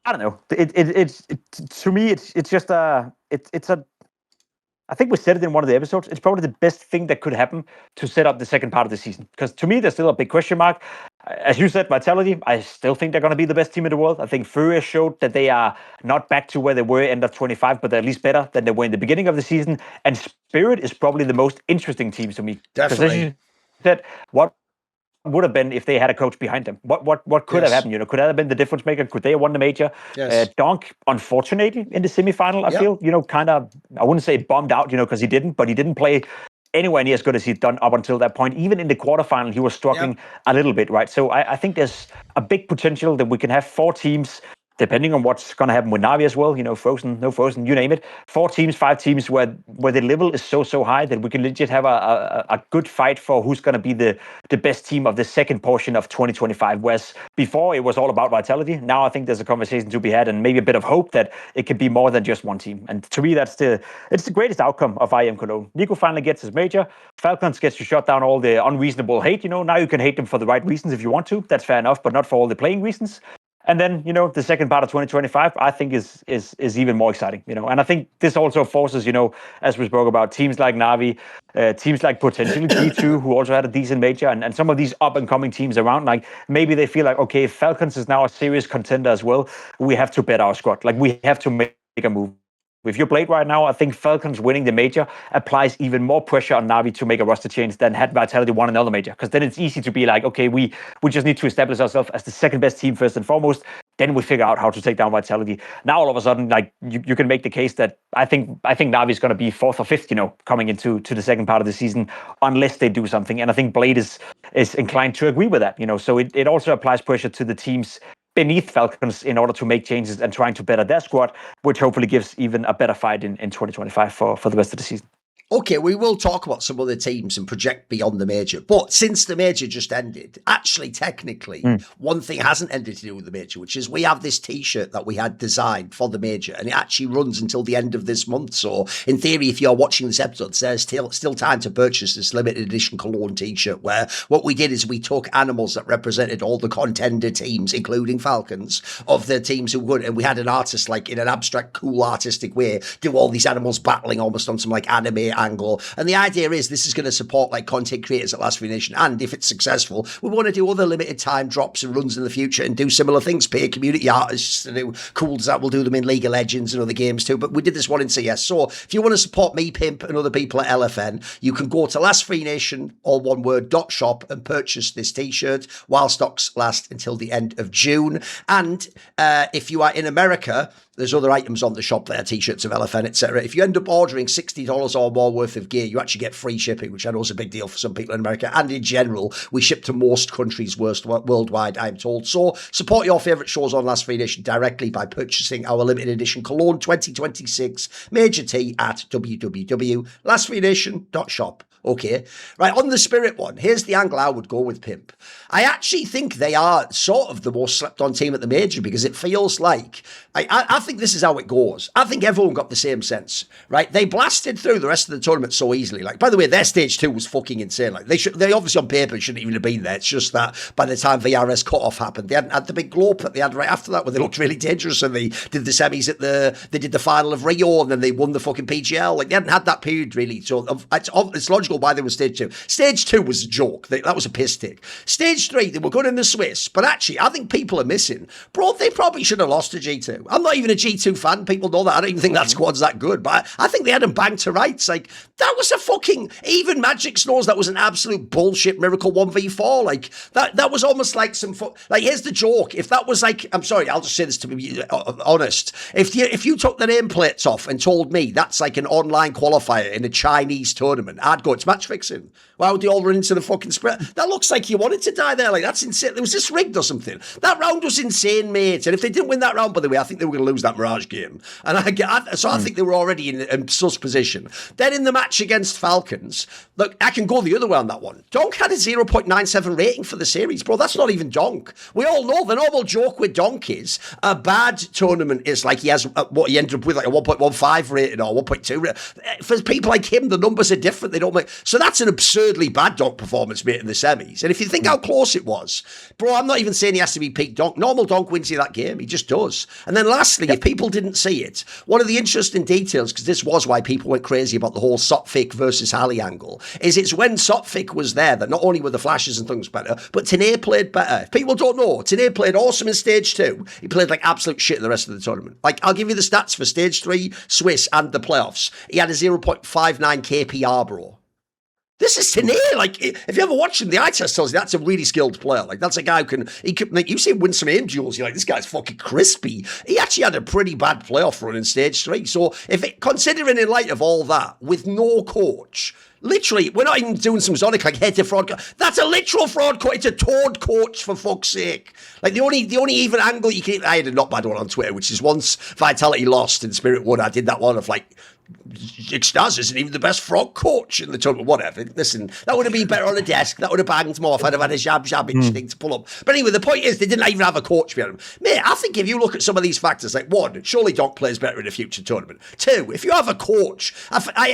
I don't know. It's to me, it's just it's a. I think we said it in one of the episodes. It's probably the best thing that could happen to set up the second part of the season. Because to me, there's still a big question mark. As you said, Vitality, I still think they're going to be the best team in the world. I think Furia showed that they are not back to where they were end of 25, but they're at least better than they were in the beginning of the season. And Spirit is probably the most interesting team to me. Definitely. As you said, what would have been if they had a coach behind them? What could have happened? Could that have been the difference maker? Could they have won the major? Donk, unfortunately, in the semifinal, I feel, kind of, I wouldn't say bombed out, because he didn't play anywhere near as good as he'd done up until that point. Even in the quarterfinal, he was struggling a little bit, right? So I think there's a big potential that we can have 4 teams, depending on what's going to happen with NAVI as well, Frozen, no Frozen, you name it. 4 teams, 5 teams where the level is so high that we can legit have a good fight for who's going to be the best team of the second portion of 2025. Whereas before it was all about Vitality. Now I think there's a conversation to be had and maybe a bit of hope that it can be more than just one team. And to me, it's the greatest outcome of IM Cologne. NiKo finally gets his major. Falcons gets to shut down all the unreasonable hate. Now you can hate them for the right reasons if you want to. That's fair enough, but not for all the playing reasons. And then, the second part of 2025, I think is even more exciting, And I think this also forces, as we spoke about, teams like NAVI, teams like potentially G2, who also had a decent major, and some of these up-and-coming teams around, like, maybe they feel like, okay, if Falcons is now a serious contender as well, we have to bet our squad. Like, we have to make a move. If you're Blade right now, I think Falcons winning the major applies even more pressure on NAVI to make a roster change than had Vitality won another major. Because then it's easy to be like, okay, we just need to establish ourselves as the second best team first and foremost. Then we figure out how to take down Vitality. Now all of a sudden, like you can make the case that I think NAVI is going to be fourth or fifth, coming into the second part of the season, unless they do something. And I think Blade is inclined to agree with that. So it also applies pressure to the teams beneath Falcons in order to make changes and trying to better their squad, which hopefully gives even a better fight in 2025 for the rest of the season. Okay, we will talk about some other teams and project beyond the major. But since the major just ended, actually, technically, one thing hasn't ended to do with the major, which is we have this T-shirt that we had designed for the major, and it actually runs until the end of this month. So, in theory, if you're watching this episode, there's still time to purchase this limited edition Cologne T-shirt, where what we did is we took animals that represented all the contender teams, including Falcons, of the teams who would, and we had an artist, like, in an abstract, cool, artistic way, do all these animals battling almost on some, like, anime angle. And the idea is this is going to support like content creators at Last Free Nation, and if it's successful, we want to do other limited time drops and runs in the future and do similar things, pay community artists to do cool that. We'll do them in League of Legends and other games too, but we did this one in CS. So if you want to support me, Pimp, and other people at LFN, you can go to Last Free Nation, all one word, .shop, and purchase this T-shirt while stocks last until the end of June. And if you are in America, there's other items on the shop there, T-shirts of LFN, etc. If you end up ordering $60 or more worth of gear, you actually get free shipping, which I know is a big deal for some people in America. And in general, we ship to most countries worldwide, I'm told. So support your favourite shows on Last Free Nation directly by purchasing our limited edition Cologne 2026 Major T at www.lastfreenation.shop. Okay, right, on the Spirit one, here's the angle I would go with, Pimp. I actually think they are sort of the most slept-on team at the major, because it feels like, I think this is how it goes. I think everyone got the same sense, right? They blasted through the rest of the tournament so easily. Like, by the way, their stage 2 was fucking insane. Like, they obviously on paper shouldn't even have been there. It's just that by the time VRS cut-off happened, they hadn't had the big glow up that they had right after that, where they looked really dangerous, and they did the semis they did the final of Rio, and then they won the fucking PGL. Like, they hadn't had that period, really. So it's logical why they were stage 2. Stage 2 was a joke. That was a piss take. Stage 3, they were good in the Swiss, but actually, I think people are missing. Bro, they probably should have lost to G2. I'm not even a G2 fan. People know that. I don't even think that squad's that good, but I think they had them banged to rights. Like, that was a fucking, even Magic knows that was an absolute bullshit miracle 1v4. Like, that was almost like some, like, here's the joke. If that was like, I'm sorry, I'll just say this to be honest. If you took the nameplates off and told me that's like an online qualifier in a Chinese tournament, I'd go, it's match fixing. Why would they all run into the fucking spread? That looks like you wanted to die there. Like, that's insane. Was this rigged or something? That round was insane, mate. And if they didn't win that round, by the way, I think they were going to lose that Mirage game. And I think they were already in sus position. Then in the match against Falcons, look, I can go the other way on that one. Donk had a 0.97 rating for the series, bro. That's not even Donk. We all know the normal joke with Donk is a bad tournament is like he has what he ended up with, like a 1.15 rating or 1.2 rating. For people like him, the numbers are different. They don't make, so that's an absurdly bad Donk performance, mate, in the semis. And if you think how close it was, bro, I'm not even saying he has to be peak Donk. Normal Donk wins you that game. He just does. And then lastly, if people didn't see it, one of the interesting details, because this was why people went crazy about the whole Sopfik versus Halley angle, is it's when Sopfik was there that not only were the flashes and things better, but Tene played better. If people don't know, Tene played awesome in stage 2. He played like absolute shit the rest of the tournament. Like, I'll give you the stats for stage 3, Swiss, and the playoffs. He had a 0.59 KPR, bro. This is Tene. Like, if you ever watch him, the eye test tells you that's a really skilled player. Like, that's a guy who can like, you see him win some aim duels, you're like, this guy's fucking crispy. He actually had a pretty bad playoff run in stage 3. So, considering in light of all that, with no coach, literally, we're not even doing some Zonic like head to fraud. That's a literal fraud coach. It's a toad coach, for fuck's sake. Like, the only even angle you can, I had a not bad one on Twitter, which is once Vitality lost and Spirit won, I did that one of like, Ixtaz isn't even the best frog coach in the tournament. Whatever. Listen, that would have been better on a desk. That would have banged more if I'd have had a jab thing to pull up. But anyway, the point is they didn't even have a coach behind them. Mate, I think if you look at some of these factors, like, one, surely Donk plays better in a future tournament. Two, if you have a coach,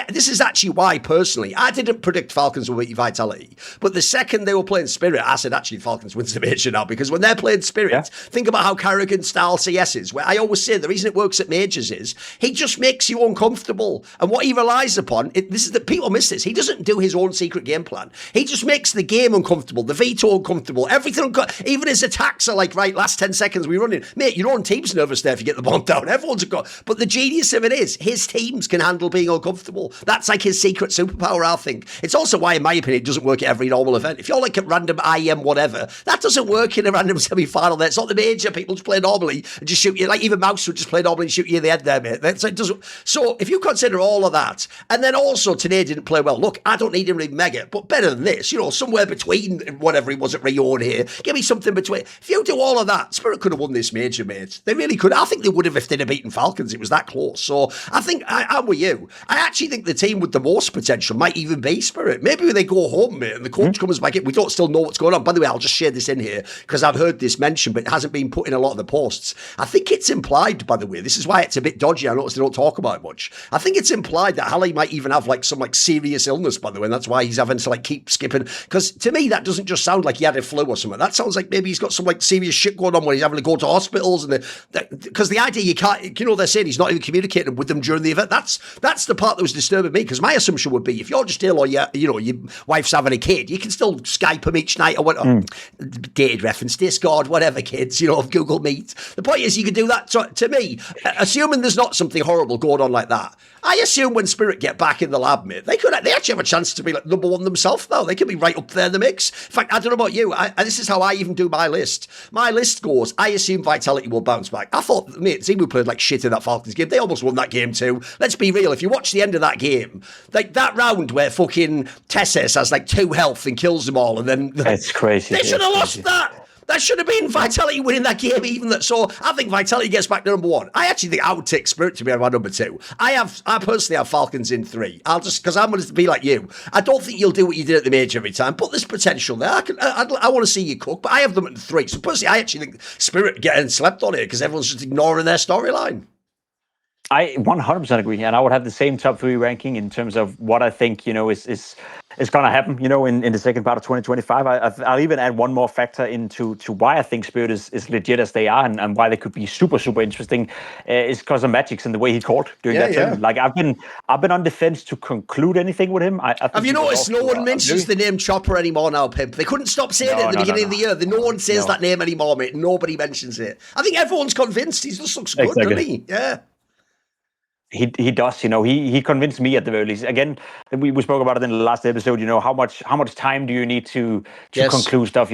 this is actually why, personally, I didn't predict Falcons would beat Vitality. But the second they were playing Spirit, I said, actually, Falcons wins the major now. Because when they're playing Spirit, think about how karrigan style CS is. Where I always say the reason it works at majors is he just makes you uncomfortable. And what he relies upon, this is that people miss this. He doesn't do his own secret game plan. He just makes the game uncomfortable, the veto uncomfortable, everything. Even his attacks are like, right, last 10 seconds we run in. Mate, your own team's nervous there if you get the ball down. Everyone's got. But the genius of it is, his teams can handle being uncomfortable. That's like his secret superpower, I think. It's also why, in my opinion, it doesn't work at every normal event. If you're like at random IM whatever, that doesn't work in a random semi-final there. It's not the major. People just play normally and just shoot you. Like even Mouse would just play normally and shoot you in the head there, mate. So, it doesn't, so if you consider all of that, and then also today didn't play well. Look, I don't need him to be mega, but better than this. You know, somewhere between whatever he was at Rio and here. Give me something between. If you do all of that, Spirit could have won this major, mate. They really could. I think they would have if they'd have beaten Falcons. It was that close. So I think I'm with you. I actually think the team with the most potential might even be Spirit. Maybe when they go home, mate, and the coach comes back in, we don't still know what's going on. By the way, I'll just share this in here because I've heard this mentioned, but it hasn't been put in a lot of the posts. I think it's implied, by the way, this is why it's a bit dodgy. I notice they don't talk about it much. I think it's implied that Halle might even have like some like serious illness, by the way, and that's why he's having to like keep skipping. Because to me, that doesn't just sound like he had a flu or something. That sounds like maybe he's got some like serious shit going on where he's having to go to hospitals. And because the idea you can't, you know, they're saying he's not even communicating with them during the event. That's the part that was disturbing me, because my assumption would be if you're just ill or your wife's having a kid, you can still Skype him each night or what. Dated reference, Discord, whatever, kids, Google Meet. The point is, you can do that. So, to me, assuming there's not something horrible going on like that, I assume when Spirit get back in the lab, mate, they actually have a chance to be like number one themselves now. They can be right up there in the mix. In fact, I don't know about you. This is how I even do my list. My list goes, I assume Vitality will bounce back. I thought, mate, Zimu played like shit in that Falcons game. They almost won that game too. Let's be real. If you watch the end of that game, like that round where fucking Tesses has like 2 health and kills them all, and then it's crazy. They should have lost that. That should have been Vitality winning that game, even that. So I think Vitality gets back to number 1. I actually think I would take Spirit to be my number 2. I personally have Falcons in 3. I'll just, because I'm going to be like you. I don't think you'll do what you did at the major every time, but there's potential there. I want to see you cook, but I have them at 3. So personally, I actually think Spirit getting slept on here because everyone's just ignoring their storyline. I 100% agree, and I would have the same top 3 ranking in terms of what I think is going to happen. In the second part of 2025. I'll even add one more factor into why I think Spirit is legit as they are, and why they could be super super interesting. Is because of Magic's and the way he called during that tournament. Like I've been on the fence to conclude anything with him. Have you noticed no one mentions the name Chopper anymore now, Pimp? They couldn't stop saying it at the beginning of the year. No one says that name anymore, mate. Nobody mentions it. I think everyone's convinced he just looks good, doesn't he? Yeah. He does, he convinced me at the very least. Again, we spoke about it in the last episode. How much time do you need to conclude stuff?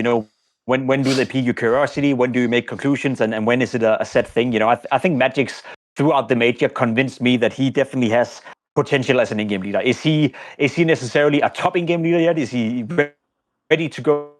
When do they pique your curiosity? When do you make conclusions? And when is it a set thing? I think Magic's throughout the major convinced me that he definitely has potential as an in-game leader. Is he necessarily a top in-game leader yet? Is he ready to go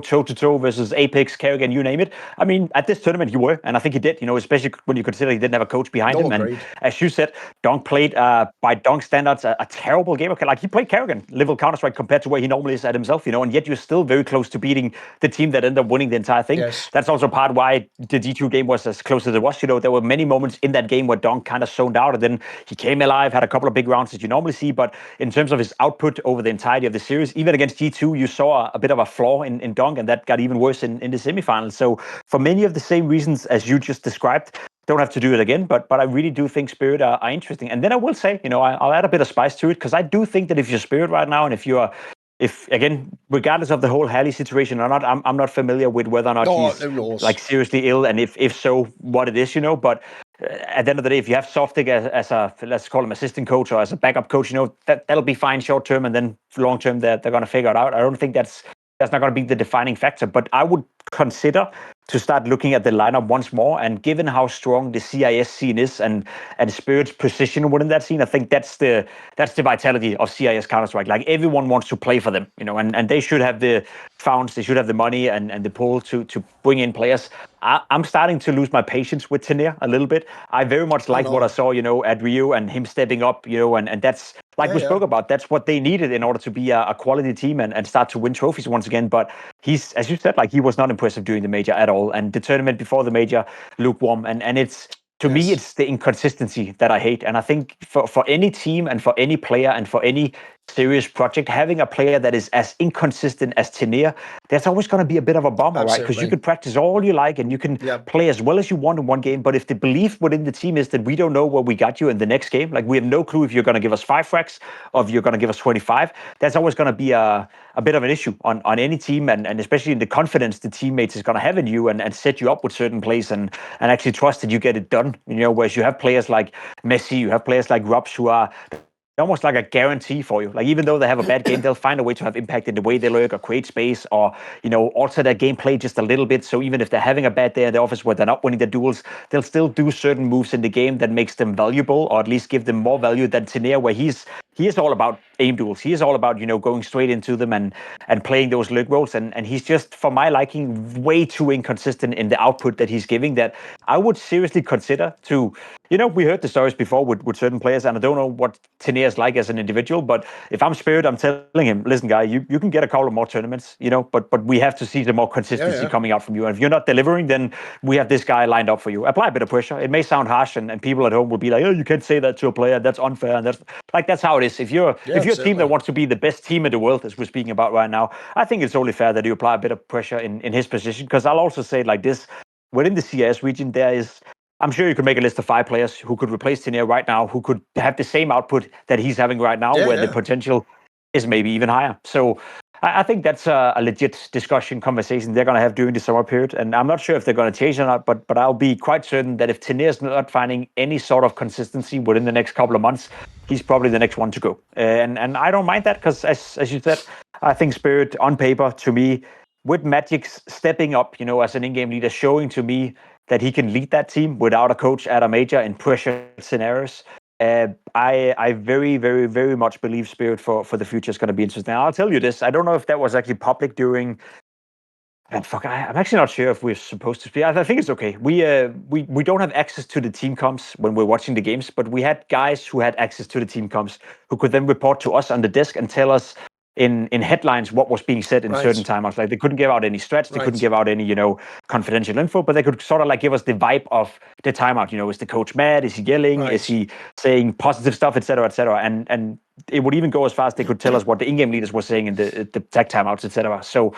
toe-to-toe versus Apex, karrigan, you name it? I mean, at this tournament, he were, and I think he did, especially when you consider he didn't have a coach behind him. Agreed. And as you said, Donk played, by Donk standards, a terrible game. Like, he played karrigan, level Counter-Strike compared to where he normally is at himself, and yet you're still very close to beating the team that ended up winning the entire thing. Yes. That's also part why the G2 game was as close as it was. There were many moments in that game where Donk kind of zoned out, and then he came alive, had a couple of big rounds that you normally see, but in terms of his output over the entirety of the series, even against G2, you saw a bit of a flaw in Donk, and that got even worse in the semifinals. So for many of the same reasons as you just described, don't have to do it again, but I really do think Spirit are interesting. And then I will say, I'll add a bit of spice to it, because I do think that if you're Spirit right now, and if again, regardless of the whole Halle situation or not, I'm not familiar with whether or not he's like seriously ill, and if so, what it is, but at the end of the day, if you have Softic as a, let's call him assistant coach or as a backup coach, that'll be fine short term, and then long term they're going to figure it out. I don't think that's not going to be the defining factor, but I would consider to start looking at the lineup once more. And given how strong the CIS scene is and Spirit's position within that scene, I think that's the vitality of CIS Counter-Strike. Like, everyone wants to play for them, and they should have the founds, they should have the money and the pull to bring in players. I'm starting to lose my patience with Tenir a little bit. I very much like what I saw, at Rio, and him stepping up, and that's like we spoke about. That's what they needed in order to be a quality team and start to win trophies once again. But he's, as you said, like, he was not impressive during the major at all. And the tournament before the major, lukewarm. And it's, to me, it's the inconsistency that I hate. And I think for any team and for any player and for any serious project, having a player that is as inconsistent as Tenier, that's always going to be a bit of a bummer, right? Because you can practice all you like and you can play as well as you want in one game. But if the belief within the team is that we don't know where we got you in the next game, like we have no clue if you're going to give us 5 frags or if you're going to give us 25, that's always going to be a bit of an issue on any team, and especially in the confidence the teammates is going to have in you and set you up with certain plays and actually trust that you get it done. Whereas you have players like Messi, you have players like Robs who are almost like a guarantee for you. Like, even though they have a bad game, they'll find a way to have impact in the way they lurk or create space or, alter their gameplay just a little bit. So even if they're having a bad day in the office where they're not winning their duels, they'll still do certain moves in the game that makes them valuable, or at least give them more value than Tenier, where he is all about aim duels. He is all about, going straight into them and playing those lurk roles. And he's just, for my liking, way too inconsistent in the output that he's giving, that I would seriously consider to, we heard the stories before with certain players, and I don't know what Tenier is like as an individual, but if I'm Spirit, I'm telling him, listen, guy, you can get a couple of more tournaments, but we have to see the more consistency coming out from you. And if you're not delivering, then we have this guy lined up for you. Apply a bit of pressure. It may sound harsh, and people at home will be like, oh, you can't say that to a player. That's unfair. And that's how it is. If you're a team that wants to be the best team in the world, as we're speaking about right now, I think it's only fair that you apply a bit of pressure in his position. Because I'll also say it like this: within the CS region, I'm sure you could make a list of 5 players who could replace Tenier right now, who could have the same output that he's having right now, where the potential is maybe even higher. So I think that's a legit conversation they're going to have during the summer period. And I'm not sure if they're going to change or not, but I'll be quite certain that if Tenier is not finding any sort of consistency within the next couple of months, he's probably the next one to go. And I don't mind that, because as you said, I think Spirit on paper, to me, with Magic's stepping up, as an in-game leader, showing to me that he can lead that team without a coach at a major in pressure scenarios. I very, very, very much believe Spirit for the future is going to be interesting. I'll tell you this: I don't know if that was actually public during. And I'm actually not sure if we're supposed to speak. I think it's okay. We don't have access to the team comps when we're watching the games, but we had guys who had access to the team comps who could then report to us on the desk and tell us in headlines what was being said in certain timeouts. Like, they couldn't give out any strats, they couldn't give out any, confidential info, but they could sort of like give us the vibe of the timeout. Is the coach mad? Is he yelling? Is he saying positive stuff, etc., etc.? And it would even go as far as they could tell us what the in-game leaders were saying in the tech timeouts, etc. So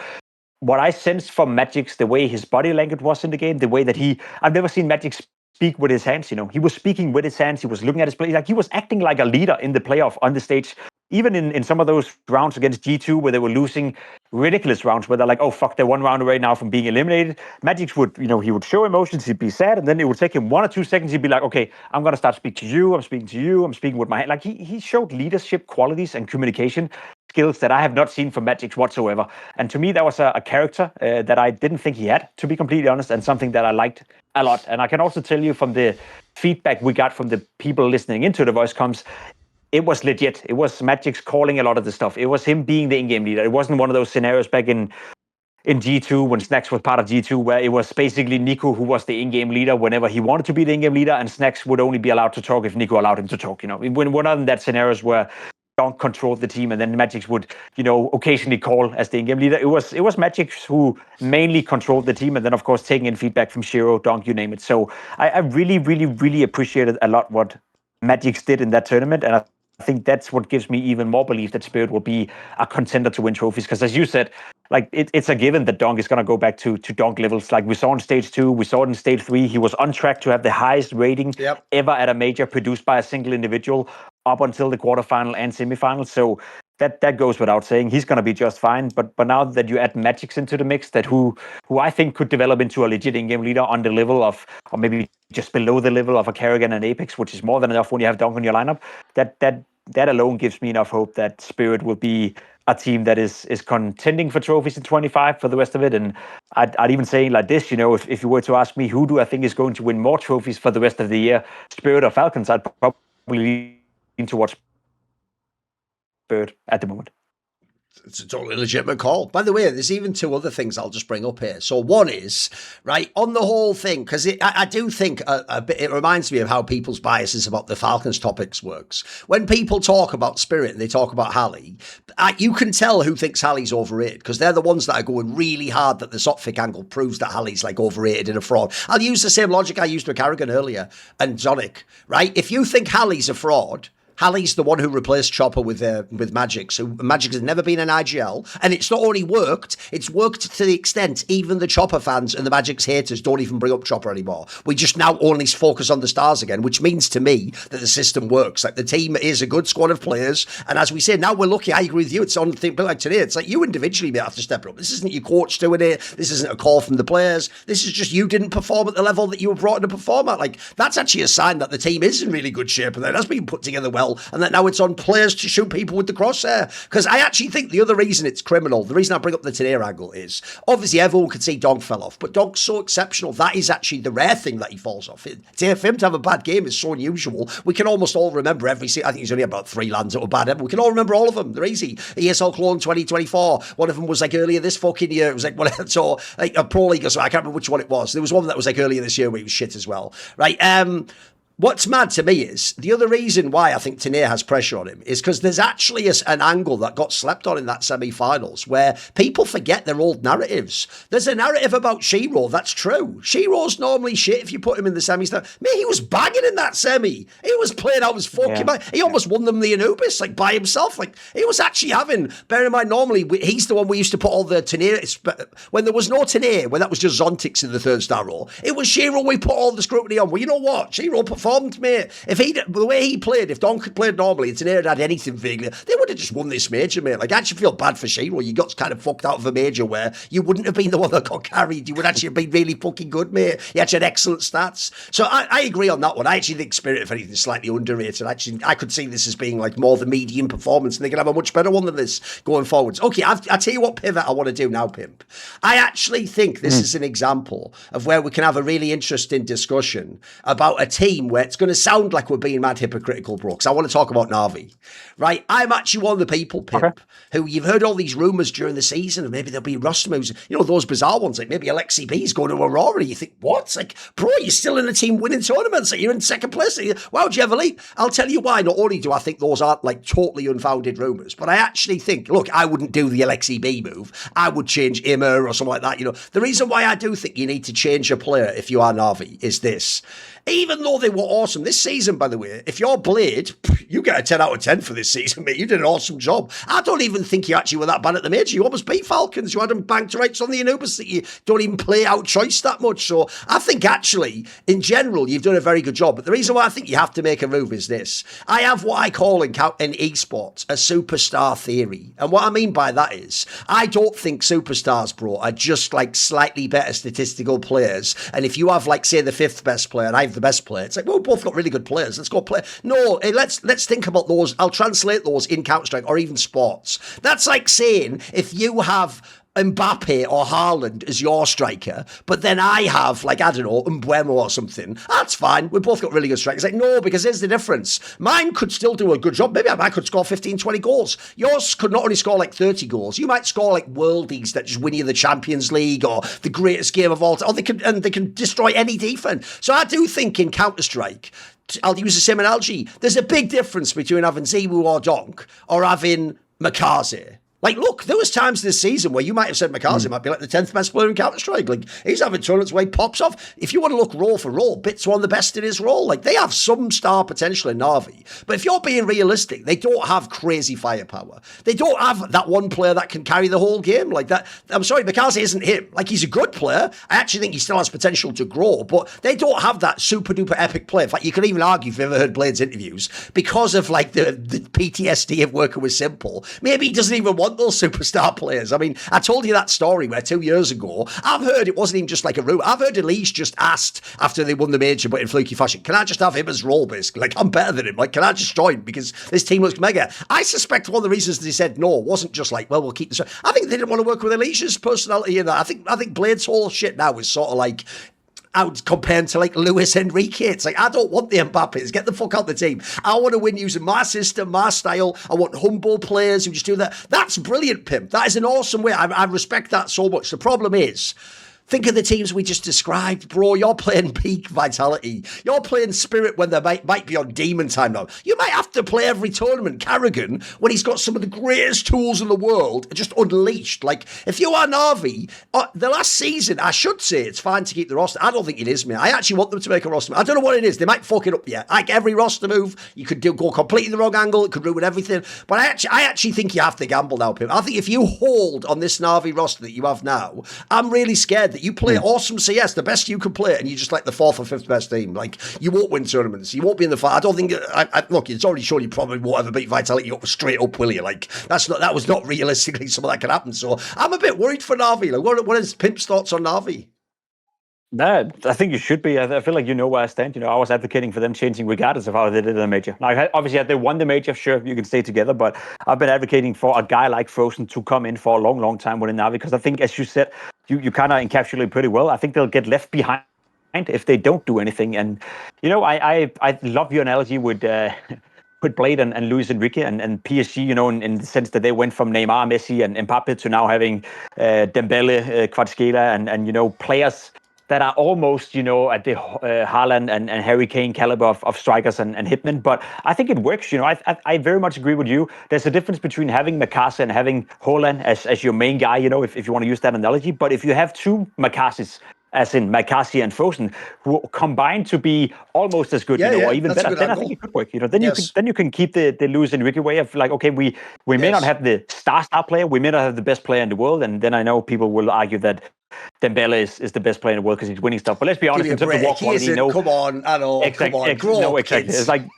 what I sensed from Magic's, the way his body language was in the game, the way that I've never seen Magic speak with his hands. He was speaking with his hands. He was looking at his play. Like, he was acting like a leader in the playoff on the stage. Even in some of those rounds against G2 where they were losing ridiculous rounds, where they're like, oh, fuck, they're 1 round away now from being eliminated. Magic would, he would show emotions, he'd be sad, and then it would take him 1 or 2 seconds. He'd be like, okay, I'm going to start speaking to you. I'm speaking to you. I'm speaking with my hand. Like, he showed leadership qualities and communication skills that I have not seen from Magic whatsoever. And to me, that was a character that I didn't think he had, to be completely honest, and something that I liked a lot. And I can also tell you from the feedback we got from the people listening into the voice comms, it was legit. It was Magic's calling a lot of the stuff. It was him being the in-game leader. It wasn't one of those scenarios back in G2 when Snacks was part of G2 where it was basically NiKo who was the in-game leader whenever he wanted to be the in-game leader, and Snacks would only be allowed to talk if NiKo allowed him to talk. When we're not in that scenarios where Donk controlled the team and then Magic's would, occasionally call as the in-game leader. It was Magic's who mainly controlled the team, and then of course taking in feedback from Shiro, Donk, you name it. So I really, really, really appreciated a lot what Magic's did in that tournament, and I think that's what gives me even more belief that Spirit will be a contender to win trophies. Because as you said, like it's a given that Donk is going to go back to Donk levels. Like we saw in stage 2, we saw it in stage 3. He was on track to have the highest rating ever at a major produced by a single individual up until the quarterfinal and semifinal. So that goes without saying. He's going to be just fine. But now that you add Magic's into the mix, that who I think could develop into a legit in-game leader on the level of, or maybe just below the level of a karrigan and Apex, which is more than enough when you have Donk in your lineup, that alone gives me enough hope that Spirit will be a team that is contending for trophies in 25 for the rest of it. And I'd even say like this, if you were to ask me who do I think is going to win more trophies for the rest of the year, Spirit or Falcons, I'd probably lean towards Spirit at the moment. It's a totally legitimate call. By the way, there's even 2 other things I'll just bring up here. So one is, right, on the whole thing, because I do think a bit, it reminds me of how people's biases about the Falcons topics works. When people talk about Spirit and they talk about Halley, you can tell who thinks Halley's overrated, because they're the ones that are going really hard that the Zopfic angle proves that Halley's like overrated and a fraud. I'll use the same logic I used with karrigan earlier and Zonic, right? If you think Halley's a fraud, Hallie's the one who replaced Chopper with Magic. So Magic has never been an IGL. And it's not only worked, it's worked to the extent even the Chopper fans and the Magic's haters don't even bring up Chopper anymore. We just now only focus on the stars again, which means to me that the system works. Like the team is a good squad of players. And as we say, now we're lucky. I agree with you. It's on thing like today. It's like you individually may have to step up. This isn't your coach doing it. This isn't a call from the players. This is just you didn't perform at the level that you were brought in to perform at. Like that's actually a sign that the team is in really good shape and that it has been put together well. And that now it's on players to shoot people with the crosshair. Because I actually think the other reason it's criminal, the reason I bring up the Tanair angle is, obviously everyone could see Donk fell off, but Donk's so exceptional, that is actually the rare thing that he falls off. For him to have a bad game is so unusual. We can almost all remember I think he's only about 3 lands that were bad. We can all remember all of them. They're easy. ESL Cologne 2024. One of them was like earlier this fucking year. It was like, so like a Pro League or so. I can't remember which one it was. There was one that was like earlier this year where he was shit as well. Right. What's mad to me is the other reason why I think Tanair has pressure on him is because there's actually an angle that got slept on in that semi-finals where people forget their old narratives. There's a narrative about Shiro that's true. Shiro's normally shit if you put him in the semis. Mate, he was banging in that semi. He was playing out his fucking mind. He almost won them the Anubis like by himself. Like he was actually having. Bear in mind, normally he's the one we used to put all the Tanair when there was no Tanair, when that was just Zontix in the 3rd-star role. It was Shiro we put all the scrutiny on. Well, you know what? Shiro performed. Mate, if the way he played, if Donk had played normally and Tanair had anything vaguely, they would have just won this major, mate. Like I actually feel bad for Shiro. You got kind of fucked out of a major where you wouldn't have been the one that got carried. You would actually have been really fucking good, mate. You actually had excellent stats. So I agree on that one. I actually think Spirit, if anything, is slightly underrated. Actually, I could see this as being like more the medium performance, and they can have a much better one than this going forwards. Okay, I tell you what pivot I want to do now, Pimp. I actually think this is an example of where we can have a really interesting discussion about a team where it's going to sound like we're being mad hypocritical, bro, because I want to talk about NAVI, right? I'm actually one of the people, Pimp, who you've heard all these rumours during the season, and maybe there'll be roster moves, you know, those bizarre ones, like maybe Alexi B's going to Aurora. You think, what? It's like, bro, you're still in a team winning tournaments, like you're in second place. Why would you ever leave? I'll tell you why. Not only do I think those aren't like totally unfounded rumours, but I actually think, look, I wouldn't do the Alexi B move. I would change Immer or something like that. You know, the reason why I do think you need to change a player if you are NAVI is this. Even though they were awesome this season, by the way, if you're Blade, you get a 10 out of 10 for this season, mate. You did an awesome job. I don't even think you actually were that bad at the major. You almost beat Falcons. You had them banked rights on the Anubis that you don't even play out choice that much. So I think actually, in general, you've done a very good job. But the reason why I think you have to make a move is this. I have what I call in esports a superstar theory. And what I mean by that is, I don't think superstars, bro, are just like slightly better statistical players. And if you have, like, say, the 5th best player and I have the best player, it's like, well, we've both got really good players. Let's go play. No, let's think about those. I'll translate those in Counter-Strike or even sports. That's like saying if you have Mbappe or Haaland as your striker, but then I have, like, I don't know, Mbuemo or something, that's fine. We've both got really good strikers. Like, no, because here's the difference. Mine could still do a good job. Maybe I could score 15, 20 goals. Yours could not only score like 30 goals. You might score like worldies that just win you the Champions League or the greatest game of all time. Or they can destroy any defense. So I do think in Counter-Strike, I'll use the same analogy. There's a big difference between having Ziwu or Donk or having Makaze. Like, look, there was times this season where you might have said Makaze might be like the 10th best player in Counter-Strike. Like, he's having tournaments where he pops off. If you want to look role for role, Bit's one of the best in his role. Like, they have some star potential in NAVI. But if you're being realistic, they don't have crazy firepower. They don't have that one player that can carry the whole game. Like that. I'm sorry, Makaze isn't him. Like, he's a good player. I actually think he still has potential to grow, but they don't have that super duper epic player. In fact, you can even argue, if you've ever heard Blade's interviews, because of like the PTSD of working with Simple, maybe he doesn't even want those superstar players. I mean, I told you that story where 2 years ago, I've heard it wasn't even just like a rumor. I've heard Elise just asked after they won the major, but in fluky fashion, can I just have him as role, basically? Like, I'm better than him. Like, can I just join because this team looks mega? I suspect one of the reasons they said no wasn't just like, well, we'll keep this. I think they didn't want to work with Elise's personality in that. I think Blade's whole shit now is sort of like, I would compare him to like Luis Enrique. It's like, I don't want the Mbappes. Get the fuck out the team. I want to win using my system, my style. I want humble players who just do that. That's brilliant, Pimp. That is an awesome way. I respect that so much. The problem is, Think of the teams we just described, bro. You're playing peak vitality. You're playing Spirit when they might be on demon time now. You might have to play every tournament karrigan when he's got some of the greatest tools in the world just unleashed. Like, if you are NAVI, the last season, I should say it's fine to keep the roster. I don't think it is, man. I actually want them to make a roster. I don't know what it is. They might fuck it up yet. Like every roster move, you could go completely the wrong angle. It could ruin everything. But I actually think you have to gamble now, Pim. I think if you hold on this NAVI roster that you have now, I'm really scared that you play awesome CS, the best you can play, and you just like the fourth or fifth best team. Like, you won't win tournaments. You won't be in the fight. I don't think. Look, it's already shown you probably won't ever beat Vitality up straight up, will you? Like, that was not realistically something that can happen. So I'm a bit worried for NAVI. Like, what is Pimp's thoughts on NAVI? No, I think you should be. I feel like you know where I stand. I was advocating for them changing regardless of how they did in the major. Like, obviously, had they won the major, sure, you can stay together. But I've been advocating for a guy like Frozen to come in for a long, long time within NAVI, because I think, as you said, you kind of encapsulate pretty well. I think they'll get left behind if they don't do anything. And I love your analogy with Blade and Luis Enrique and PSG, in the sense that they went from Neymar, Messi, and Mbappe to now having Dembele, Kvaratskhelia, and players that are almost, at the Haaland and Harry Kane caliber of strikers and hitmen. But I think it works. I very much agree with you. There's a difference between having Makase and having Haaland as your main guy, if you want to use that analogy. But if you have two Makases, as in Makase and Frozen, who combine to be almost as good, or even better, then I think it could work. Then you can keep the Luis Enrique way of like, okay, we may not have the star player, we may not have the best player in the world, and then I know people will argue that Dembele is the best player in the world because he's winning stuff. But let's be honest, in terms of war quality, come on, I know. Exactly, exactly. It's like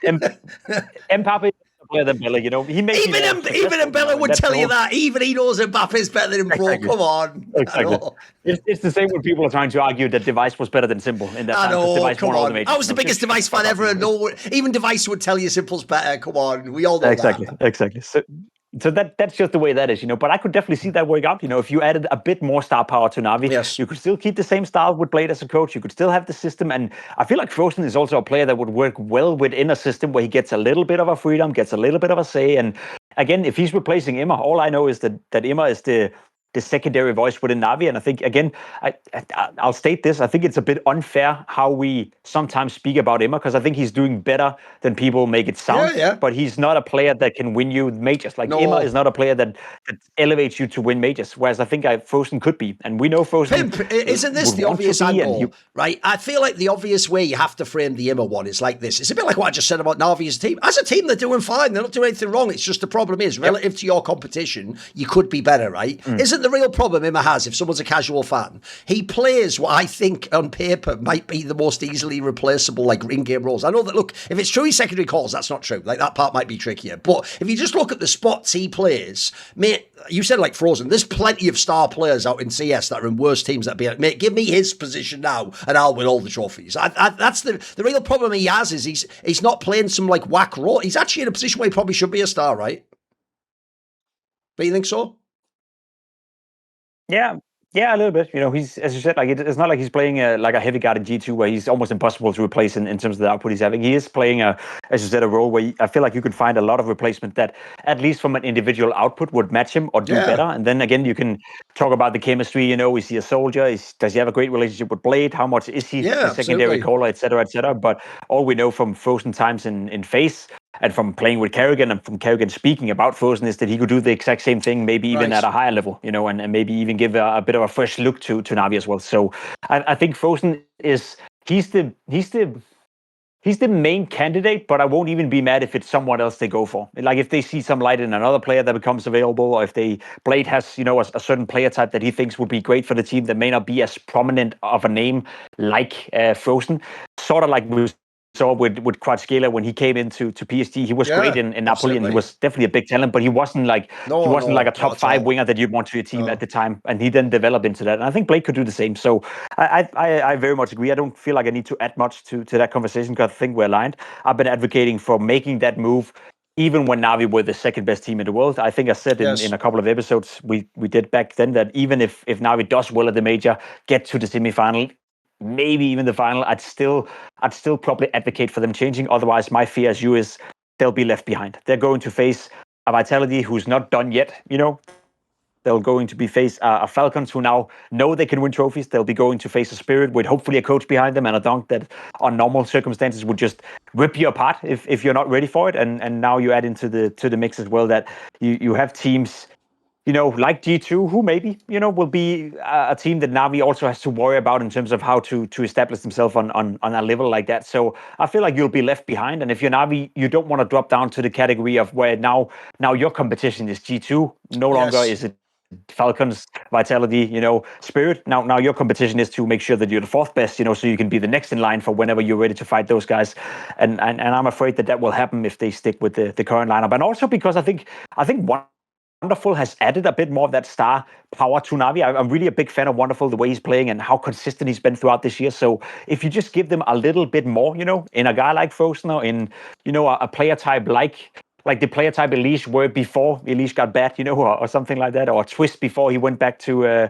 Mbappe. Dembele, he makes even Dembele would tell you that. Even he knows Mbappe's better than him, bro. Exactly. Come on. Exactly. It's the same when people are trying to argue that Device was better than Simple in that I know. Device Come on. I was the biggest Device fan ever, and even Device would tell you Simple's better. Come on, we all know that. Exactly. So that's just the way that is, But I could definitely see that work out. If you added a bit more star power to NAVI, you could still keep the same style with Blade as a coach. You could still have the system, and I feel like Frozen is also a player that would work well within a system where he gets a little bit of a freedom, gets a little bit of a say. And again, if he's replacing Emma, all I know is that Emma is the secondary voice within NAVI. And I think, again, I'll state this. I think it's a bit unfair how we sometimes speak about Emma, because I think he's doing better than people make it sound. But he's not a player that can win you majors. Like, Emma is not a player that elevates you to win majors, whereas I think Frozen could be. And we know Frozen... Pimp, isn't this the obvious angle, right? I feel like the obvious way you have to frame the Emma one is like this. It's a bit like what I just said about NAVI as a team. As a team, they're doing fine. They're not doing anything wrong. It's just the problem is, relative to your competition, you could be better, right? Isn't the real problem Emma has, if someone's a casual fan, he plays what I think on paper might be the most easily replaceable, like, in-game roles. I know that, look, if it's true he's secondary calls, that's not true. Like, that part might be trickier. But if you just look at the spots he plays, mate, you said like Frozen, there's plenty of star players out in CS that are in worse teams that be like, mate, give me his position now and I'll win all the trophies. That's the real problem he has, is he's not playing some like whack role. He's actually in a position where he probably should be a star, right? But you think so? Yeah, a little bit. He's, as you said, like it's not like he's playing like a heavy guard in G2 where he's almost impossible to replace in terms of the output he's having. He is playing as you said, a role where I feel like you could find a lot of replacement that, at least from an individual output, would match him or do better. And then again, you can talk about the chemistry. Is he a soldier? Does he have a great relationship with Blade? How much is he a secondary caller, etc., etc.? But all we know from Frozen times in FaZe, and from playing with karrigan and from karrigan speaking about Frozen, is that he could do the exact same thing, maybe even at a higher level, and maybe even give a bit of a fresh look to NAVI as well. So I think Frozen he's the main candidate, but I won't even be mad if it's someone else they go for. Like, if they see some light in another player that becomes available, or if Blade has, a certain player type that he thinks would be great for the team that may not be as prominent of a name like Frozen, sort of like we saw with Kvaratskhelia when he came into PSG. He was great in Napoli, and he was definitely a big talent, but he wasn't like like a top 5 winger that you'd want to your team at the time, and he then developed into that. And I think Blake could do the same. So I very much agree. I don't feel like I need to add much to that conversation, because I think we're aligned. I've been advocating for making that move even when NAVI were the second best team in the world. I think I said in a couple of episodes we did back then that even if NAVI does well at the major, get to the semifinal, maybe even the final, I'd still probably advocate for them changing. Otherwise, my fear as you is they'll be left behind. They're going to face a Vitality who's not done yet, They're going to be face a Falcons who now know they can win trophies. They'll be going to face a Spirit with hopefully a coach behind them and a Dunk that, on normal circumstances, would just rip you apart if you're not ready for it. And now you add into the mix as well that you have teams, like G2, who maybe, will be a team that NAVI also has to worry about in terms of how to establish themselves on a level like that. So I feel like you'll be left behind. And if you're NAVI, you don't want to drop down to the category of where now your competition is G2. No longer is it Falcons, Vitality, Spirit. Now your competition is to make sure that you're the fourth best, so you can be the next in line for whenever you're ready to fight those guys. And I'm afraid that will happen if they stick with the current lineup. And also because I think Wonderful has added a bit more of that star power to NAVI. I'm really a big fan of Wonderful, the way he's playing and how consistent he's been throughout this year. So if you just give them a little bit more, in a guy like Frozen or in, a player type like the player type Elise were before Elise got bad, or something like that, or Twist before he went back to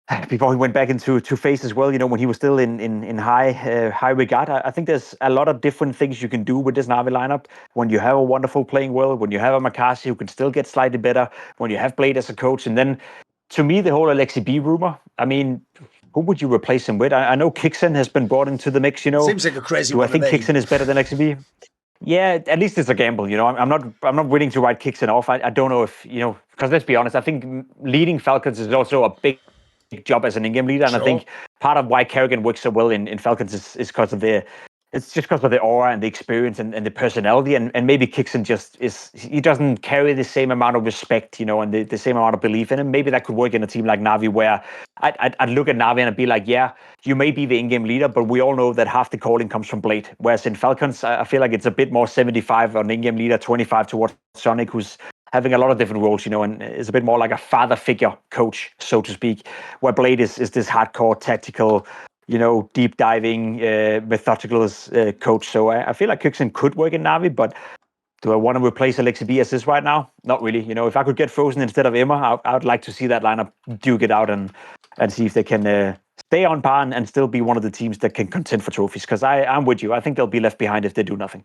into FaZe as well, when he was still in high regard. I think there's a lot of different things you can do with this Na'Vi lineup. When you have a Wonderful playing well, when you have a Makasi who can still get slightly better, when you have Blade as a coach, and then to me the whole Alexi B rumor. I mean, who would you replace him with? I know Kixen has been brought into the mix. Seems like a crazy Do one I think to me. Kixen is better than Alexi B? Yeah, at least it's a gamble. I'm not willing to write Kixen off. I don't know if because let's be honest. I think leading Falcons is also a big job as an in-game leader, and I think part of why karrigan works so well in Falcons is because of the aura and the experience and the personality, and maybe Kixen he doesn't carry the same amount of respect, and the same amount of belief in him. Maybe that could work in a team like NAVI, where I'd look at NAVI and I'd be like, yeah, you may be the in-game leader, but we all know that half the calling comes from Blade. Whereas in Falcons, I feel like it's a bit more 75 on in-game leader, 25 towards Sonic, who's having a lot of different roles, and is a bit more like a father figure coach, so to speak, where Blade is this hardcore tactical, deep diving, methodical coach. So I feel like Kixen could work in NAVI, but do I want to replace Alexi B as this right now? Not really. If I could get Frozen instead of Emma, I would like to see that lineup duke it out and see if they can stay on par and still be one of the teams that can contend for trophies. Because I'm with you. I think they'll be left behind if they do nothing.